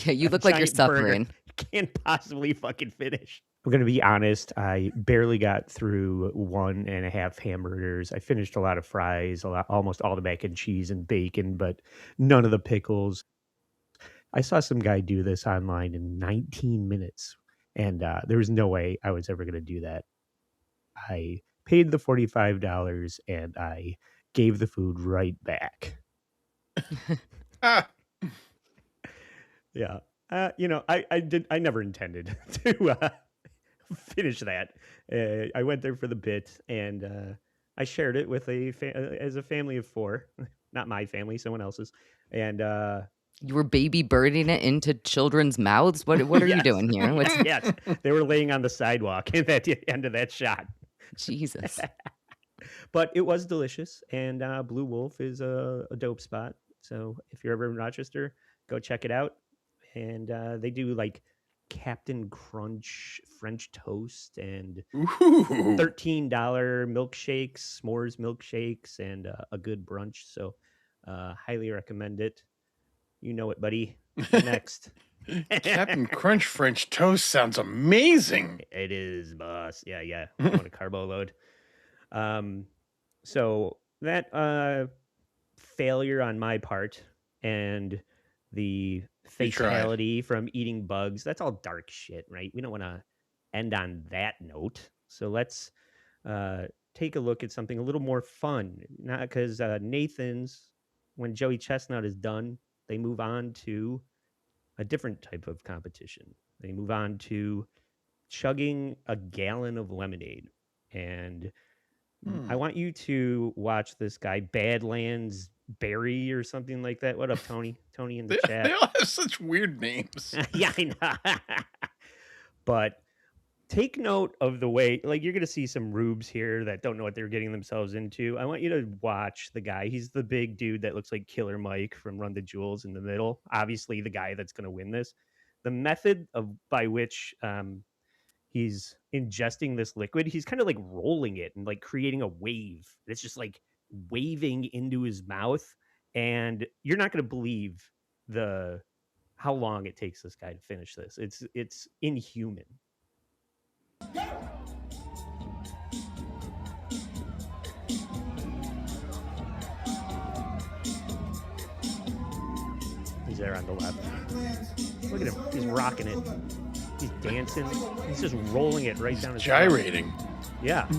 Yeah, you look like you're suffering.
Can't possibly fucking finish. I'm going to be honest. I barely got through 1.5 hamburgers. I finished a lot of fries, almost all the mac and cheese and bacon, but none of the pickles. I saw some guy do this online in 19 minutes, and there was no way I was ever going to do that. I paid the $45, and I gave the food right back. Yeah. I never intended to finish that. I went there for the bit, and I shared it with as a family of 4, not my family, someone else's. And
you were baby birding it into children's mouths. What are you doing here?
Yes, they were laying on the sidewalk at the end of that shot.
Jesus.
But it was delicious, and Blue Wolf is a dope spot. So if you're ever in Rochester, go check it out. And they do like Captain Crunch French toast and $13 milkshakes, s'mores milkshakes, and a good brunch. So highly recommend it. You know it, buddy. Next.
Captain Crunch French toast sounds amazing.
It is, boss. Yeah. I want a carbo load. So that failure on my part and the fatality from eating bugs, that's all dark shit, right? We don't want to end on that note. So let's take a look at something a little more fun. Not because Nathan's, when Joey Chestnut is done, they move on to a different type of competition. They move on to chugging a gallon of lemonade. And I want you to watch this guy, Badlands Barry or something like that. What up, Tony? Tony in the
They
chat.
all have such weird names.
Yeah, I know. But take note of the way, like, you're going to see some rubes here that don't know what they're getting themselves into. I want you to watch the guy. He's the big dude that looks like Killer Mike from Run the Jewels in the middle. Obviously, the guy that's going to win this. The method by which he's ingesting this liquid, he's kind of like rolling it and like creating a wave. It's just like waving into his mouth. And you're not going to believe how long it takes this guy to finish this. It's inhuman. He's there on the left. Look at him. He's rocking it. He's dancing. He's just rolling it right down his
gyrating.
throat. Yeah.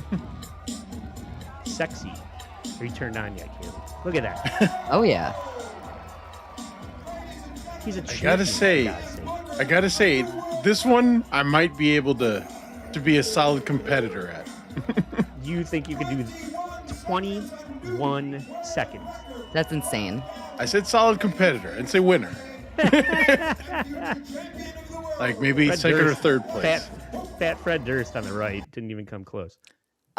Sexy. Are you turned on yet, Kaylee? Look at that.
Oh, yeah.
He's a
I
champion,
gotta say, this one I might be able to be a solid competitor at.
You think you could do 21 seconds?
That's insane.
I said solid competitor and say winner. Like maybe
Fred
second
Durst,
or third place.
Fat Fred Durst on the right didn't even come close.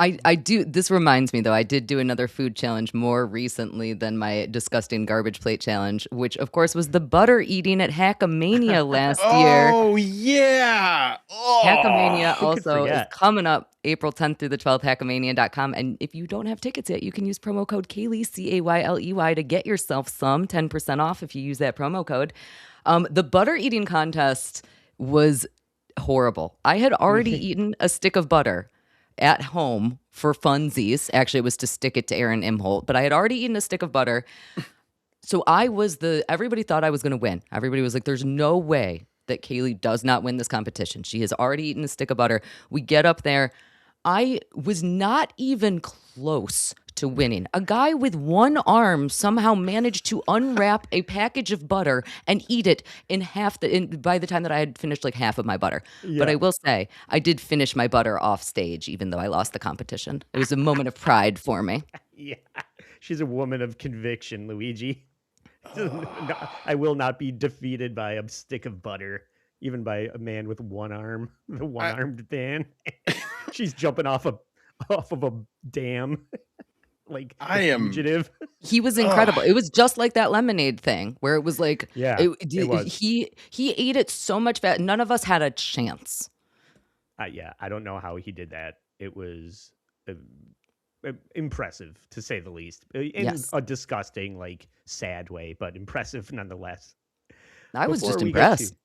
I do. This reminds me, though, I did do another food challenge more recently than my disgusting garbage plate challenge, which, of course, was the butter eating at Hackamania last year.
Oh, yeah. Oh,
Hackamania also is coming up April 10th through the 12th, hackamania.com. And if you don't have tickets yet, you can use promo code Kaylee, Cayley, to get yourself some 10% off if you use that promo code. The butter eating contest was horrible. I had already eaten a stick of butter at home for funsies. Actually, it was to stick it to Aaron Imholt, but I had already eaten a stick of butter. So everybody thought I was going to win. Everybody was like, there's no way that Kaylee does not win this competition. She has already eaten a stick of butter. We get up there. I was not even close to winning. A guy with one arm somehow managed to unwrap a package of butter and eat it by the time that I had finished like half of my butter.
Yeah.
But I will say, I did finish my butter off stage, even though I lost the competition. It was a moment of pride for me.
Yeah. She's a woman of conviction, Luigi. I will not be defeated by a stick of butter, even by a man with one arm, the one-armed man. She's jumping off of a dam. Like fugitive.
He was incredible. It was just like that lemonade thing where it was like,
yeah, it was.
He ate it so much fast. None of us had a chance.
Yeah, I don't know how he did that. It was impressive, to say the least, in a disgusting, like, sad way, but impressive nonetheless.
I was just impressed.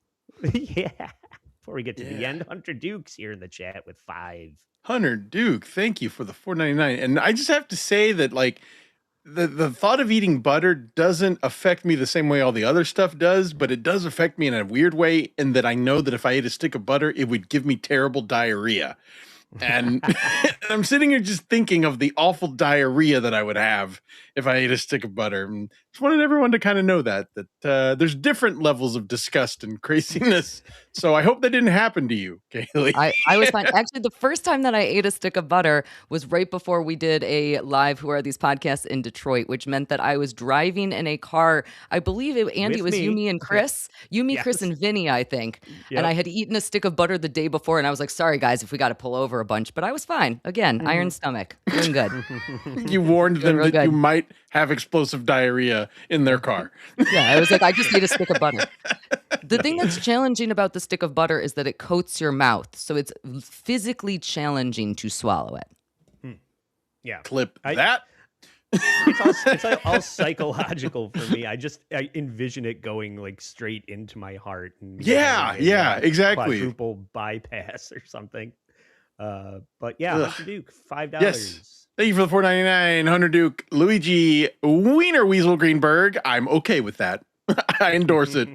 Before we get to the end, Hunter Duke's here in the chat with 5.
Hunter Duke, thank you for the $4.99. And I just have to say that, like, the thought of eating butter doesn't affect me the same way all the other stuff does, but it does affect me in a weird way, in that I know that if I ate a stick of butter, it would give me terrible diarrhea. And I'm sitting here just thinking of the awful diarrhea that I would have if I ate a stick of butter. And just wanted everyone to kind of know that there's different levels of disgust and craziness. So I hope that didn't happen to you, Kaylee.
I was fine. Actually, the first time that I ate a stick of butter was right before we did a live Who Are These Podcasts in Detroit, which meant that I was driving in a car. I believe Andy, it was you, me, and Chris. You, me, Chris, and Vinny, I think. Yep. And I had eaten a stick of butter the day before, and I was like, sorry, guys, if we got to pull over a bunch. But I was fine. Again, iron stomach. Doing good.
You warned them that you might have explosive diarrhea in their car.
Yeah, I was like, I just ate a stick of butter. The thing that's challenging about the stick of butter is that it coats your mouth. So it's physically challenging to swallow it.
Yeah.
Clip that.
It's all psychological for me. I envision it going like straight into my heart. And
exactly.
Quadruple bypass or something. But yeah, Hunter Duke, $5.
Yes. Thank you for the $4.99, Hunter Duke. Luigi Wiener Weasel Greenberg. I'm okay with that. I endorse it.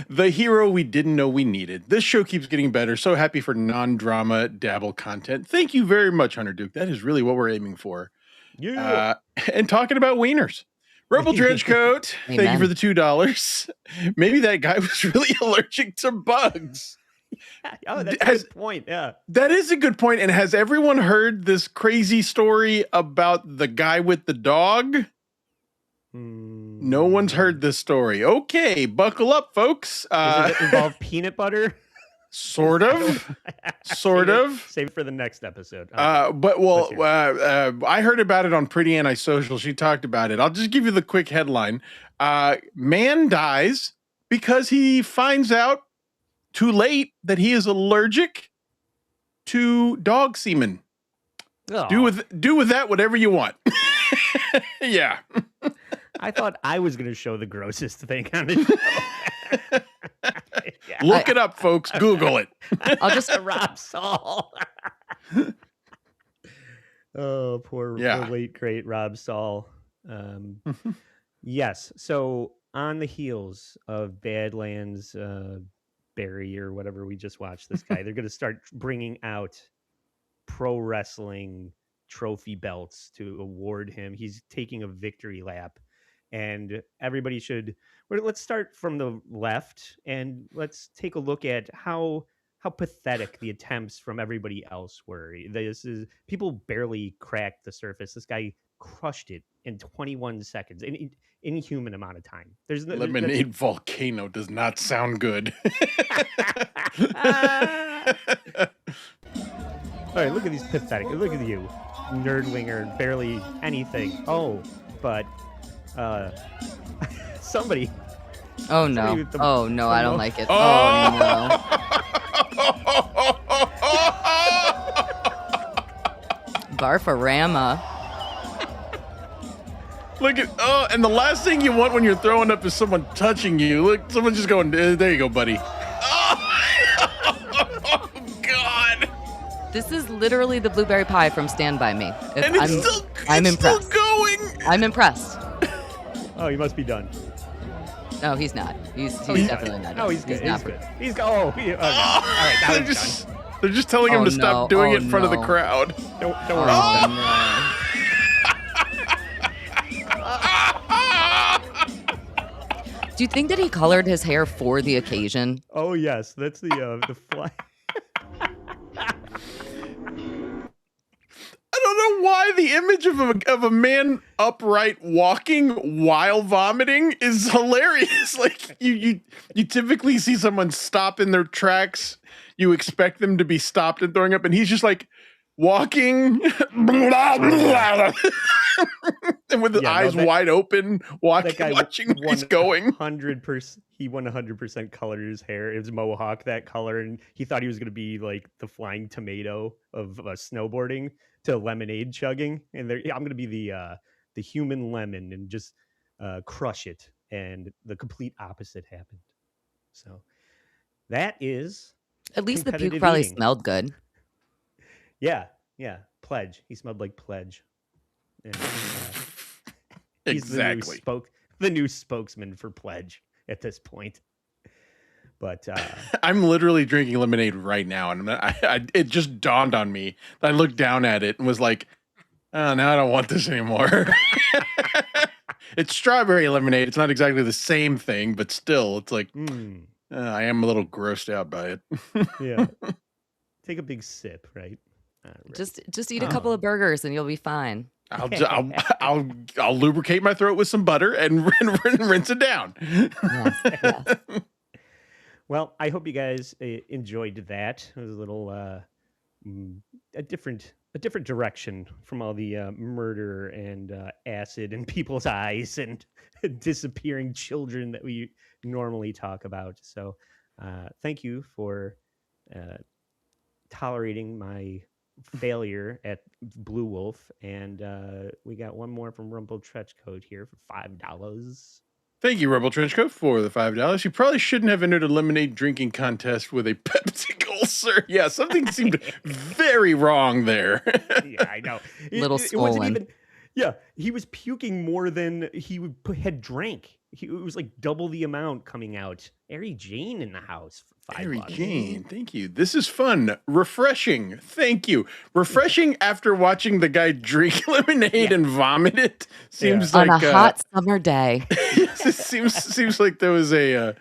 The hero we didn't know we needed. This show keeps getting better. So happy for non-drama dabble content. Thank you very much, Hunter Duke. That is really what we're aiming for.
Yeah.
And talking about wieners. Rebel Dredgecoat, thank you for the $2. Maybe that guy was really allergic to bugs.
Oh, that's a good point. Yeah.
That is a good point. And has everyone heard this crazy story about the guy with the dog? No one's heard this story. Okay, buckle up, folks.
Does it involve peanut butter?
Sort of.
Save it for the next episode. Okay.
I heard about it on Pretty Antisocial. She talked about it. I'll just give you the quick headline. Man dies because he finds out too late that he is allergic to dog semen.
Oh.
Do with that whatever you want. Yeah.
I thought I was going to show the grossest thing on the show.
Look it up, folks. Google it.
I'll just
Rob Saul. Oh, poor late great Rob Saul. Yes. So on the heels of Badlands, Barry or whatever we just watched, this guy, they're going to start bringing out pro wrestling trophy belts to award him. He's taking a victory lap, and everybody should. Let's start from the left, and let's take a look at how pathetic the attempts from everybody else were. People barely cracked the surface. This guy crushed it in 21 seconds, an inhuman amount of time.
Lemonade volcano does not sound good.
All right, look at these pathetic. Look at you, nerdlinger, barely anything. Oh, but somebody.
Oh no! Oh no! I don't like it. Oh no! Barfarama.
Look at and the last thing you want when you're throwing up is someone touching you. Look, someone just going, there you go, buddy. Oh God!
This is literally the blueberry pie from Stand By Me.
I'm
impressed.
Still going.
I'm impressed.
Oh, he must be done.
No, he's not. He's definitely not.
No, he's good. He's good. He's good. All right, now he's done.
They're just telling him to stop doing it in front of the crowd.
Don't worry.
Do you think that he colored his hair for the occasion?
Oh yes, that's the fly.
I don't know why the image of a man upright walking while vomiting is hilarious. Like you typically see someone stop in their tracks. You expect them to be stopped and throwing up, and he's just like walking and with his eyes wide open, watching where he's going.
100%. He 100% colored his hair. It was mohawk, that color, and he thought he was going to be like the flying tomato of snowboarding to lemonade chugging. And I'm going to be the human lemon and just crush it. And the complete opposite happened. So that is
at least the puke probably smelled good.
Yeah. Pledge. He smelled like Pledge. And, he's
exactly.
The new spokesman for Pledge at this point. But
I'm literally drinking lemonade right now, and it just dawned on me. I looked down at it and was like, "Oh, now I don't want this anymore." It's strawberry lemonade. It's not exactly the same thing, but still, it's like I am a little grossed out by it.
Yeah, take a big sip, right?
Just eat a couple of burgers and you'll be fine.
I'll lubricate my throat with some butter and rinse it down.
Yes.
Well, I hope you guys enjoyed that. It was a little a different direction from all the murder and acid in people's eyes and disappearing children that we normally talk about. So, thank you for tolerating my failure at Blue Wolf, and we got one more from Rumble Trenchcoat here for $5.
Thank you, Rumble Trenchcoat, for the $5. You probably shouldn't have entered a lemonade drinking contest with a pepsicle, sir. Yeah, something seemed very wrong there.
Yeah, I know.
Little swollen.
He was puking more than he had drank. It was like double the amount coming out. Ari Jane in the house for $5.
Ari Jane, thank you. This is fun, refreshing. Thank you. Refreshing after watching the guy drink lemonade and vomit it. Seems like
on a hot summer day.
It seems like there was a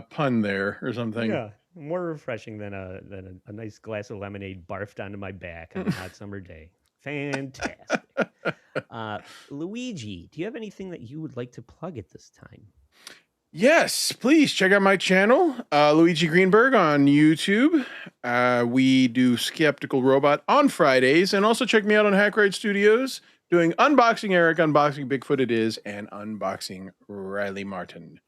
pun there or something.
Yeah. More refreshing than a nice glass of lemonade barfed onto my back on a hot summer day. Fantastic. Luigi, do you have anything that you would like to plug at this time?
Yes, please check out my channel, Luigi Greenberg on YouTube. We do Skeptical Robot on Fridays, and also check me out on Hackride Studios doing Unboxing Eric, Unboxing Bigfoot It Is, and Unboxing Riley Martin.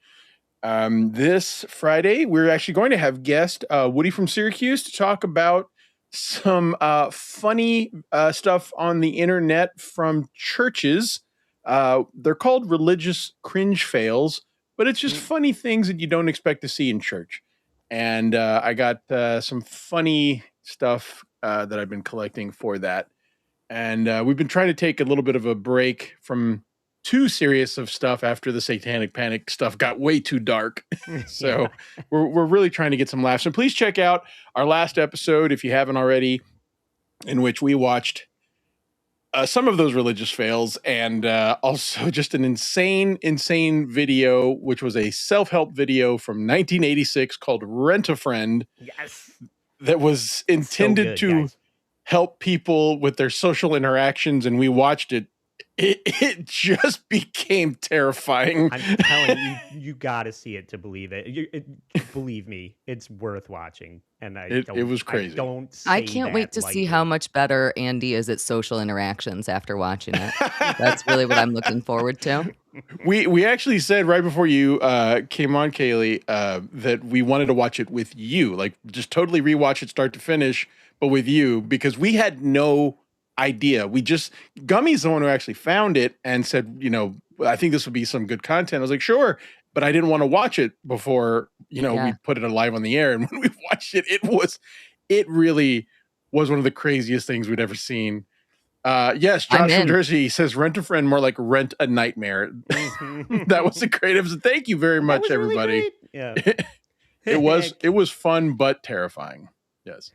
This Friday, we're actually going to have guest Woody from Syracuse to talk about some funny stuff on the internet from churches. They're called religious cringe fails, but it's just funny things that you don't expect to see in church. And I got some funny stuff that I've been collecting for that. And we've been trying to take a little bit of a break from too serious of stuff after the Satanic Panic stuff got way too dark. So we're really trying to get some laughs. And please check out our last episode, if you haven't already, in which we watched some of those religious fails, and also just an insane video, which was a self-help video from 1986 called Rent a Friend.
Yes.
That was intended to help people with their social interactions, and we watched it. It just became terrifying.
I'm telling you, you got to see it to believe it. Believe me, it's worth watching. And
it was crazy.
I can't wait to see how much better Andy is at social interactions after watching it. That's really what I'm looking forward to.
We actually said right before you came on, Kaylee, that we wanted to watch it with you, like just totally rewatch it start to finish, but with you, because we had no idea. Gummy's the one who actually found it and said, I think this would be some good content. I was like, sure, but I didn't want to watch it before, we put it live on the air. And when we watched it, it really was one of the craziest things we'd ever seen. Yes, Josh from Jersey says Rent a Friend, more like Rent a Nightmare. That was a great episode. Thank you very much, everybody.
Really
it was fun but terrifying. Yes.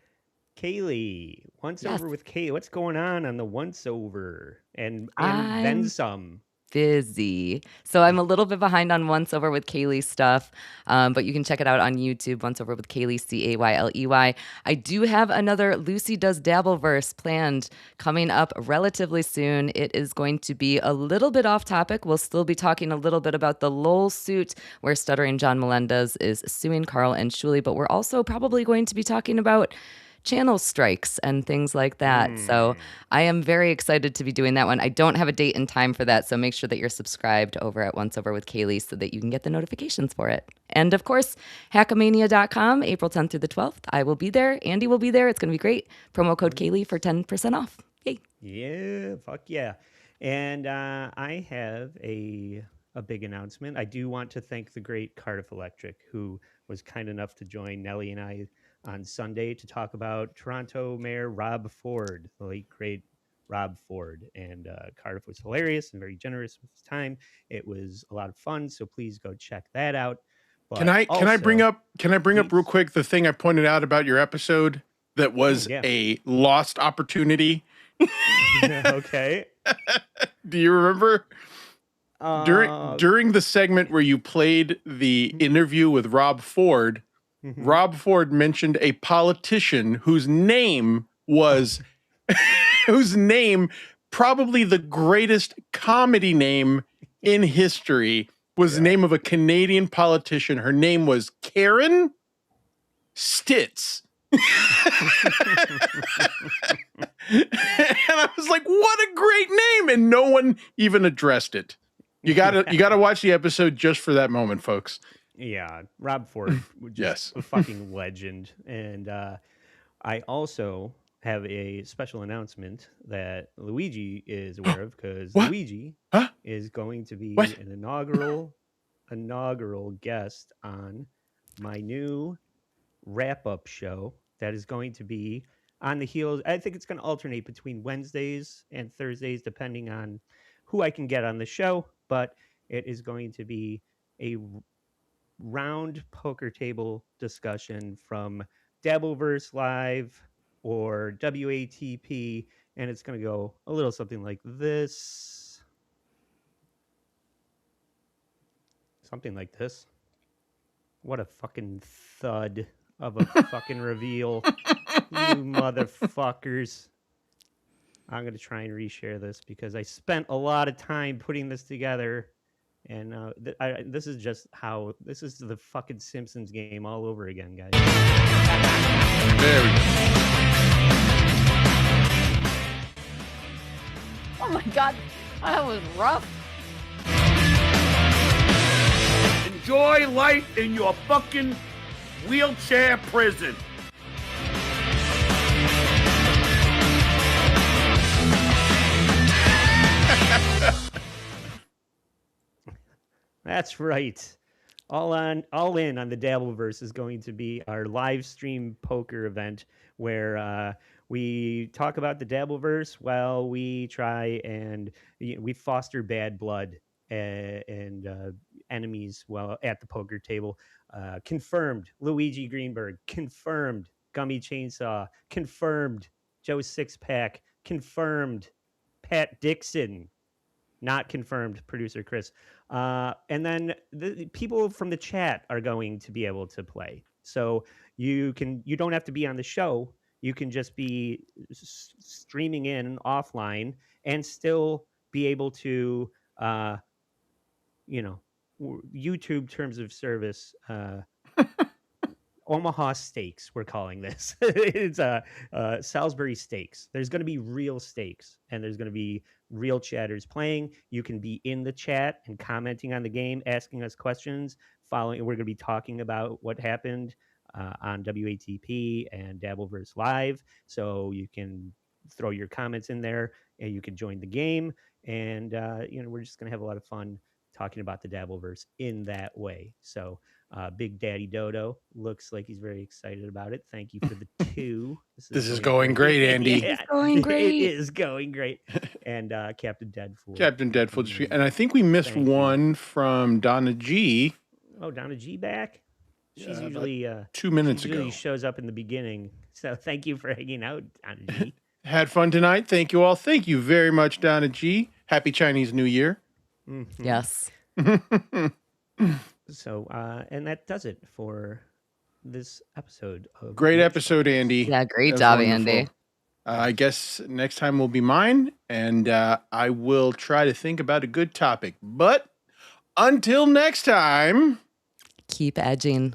Kaylee, once over with Kaylee. What's going on the once over and then some?
Busy. So I'm a little bit behind on Once Over with Kaylee stuff, but you can check it out on YouTube, Once Over with Kaylee, Cayley. I do have another Lucy Does Dabbleverse planned coming up relatively soon. It is going to be a little bit off topic. We'll still be talking a little bit about the Lowell suit where Stuttering John Melendez is suing Carl and Shuley, but we're also probably going to be talking about channel strikes and things like that. So I am very excited to be doing that one. I don't have a date and time for that, so make sure that you're subscribed over at Once Over with Kaylee so that you can get the notifications for it. And of course, hackamania.com, April 10th through the 12th. I will be there. Andy will be there. It's going to be great. Promo code Kaylee for 10% off. Yay.
Yeah, fuck yeah. And I have a big announcement. I do want to thank the great Cardiff Electric, who was kind enough to join Nellie and I on Sunday to talk about Toronto Mayor Rob Ford, the late great Rob Ford. And Cardiff was hilarious and very generous with his time. It was a lot of fun, so please go check that out. But
can I bring up real quick the thing I pointed out about your episode that was a lost opportunity?
Okay.
Do you remember? During the segment where you played the interview with Rob Ford, Rob Ford mentioned a politician whose name was, probably the greatest comedy name in history, was the name of a Canadian politician. Her name was Karen Stitz. And I was like, what a great name. And no one even addressed it. You gotta watch the episode just for that moment, folks.
Yeah, Rob Ford, just a fucking legend. And I also have a special announcement that Luigi is aware of, because Luigi is going to be an inaugural guest on my new wrap-up show that is going to be on the heels. I think it's going to alternate between Wednesdays and Thursdays, depending on who I can get on the show, but it is going to be a round poker table discussion from Dabbleverse Live or WATP, and it's going to go a little something like this. Something like this. What a fucking thud of a fucking reveal. You motherfuckers. I'm going to try and reshare this because I spent a lot of time putting this together. And this is just how, this is the fucking Simpsons game all over again, guys.
There we go.
Oh my God, that was rough.
Enjoy life in your fucking wheelchair prison.
That's right. All in on the Dabbleverse is going to be our live stream poker event where we talk about the Dabbleverse while we try and we foster bad blood and enemies while at the poker table. Confirmed Luigi Greenberg. Confirmed Gummy Chainsaw. Confirmed Joe Sixpack. Confirmed Pat Dixon. Not confirmed, producer Chris. And then the people from the chat are going to be able to play. So you don't have to be on the show. You can just be streaming in offline and still be able to, YouTube terms of service. Omaha Steaks, we're calling this. It's Salisbury Steaks. There's going to be real steaks, and there's going to be real chatters playing. You can be in the chat and commenting on the game, asking us questions. We're going to be talking about what happened on WATP and Dabbleverse Live. So you can throw your comments in there, and you can join the game. And we're just going to have a lot of fun talking about the Dabbleverse in that way. So. Big Daddy Dodo looks like he's very excited about it. Thank you for the 2.
This is going great, Andy.
Yeah,
it's going great.
It is going great. And Captain Deadpool.
Captain Deadpool. And I think we missed one from Donna G.
Oh, Donna G back? She's usually
2 minutes
she
ago.
usually shows up in the beginning. So thank you for hanging out, Donna G.
Had fun tonight. Thank you all. Thank you very much, Donna G. Happy Chinese New Year.
Mm-hmm.
Yes.
So, and that does it for this episode.
Great episode, Andy.
Yeah, great job,
wonderful.
Andy.
I guess next time will be mine, and I will try to think about a good topic. But until next time,
keep edging.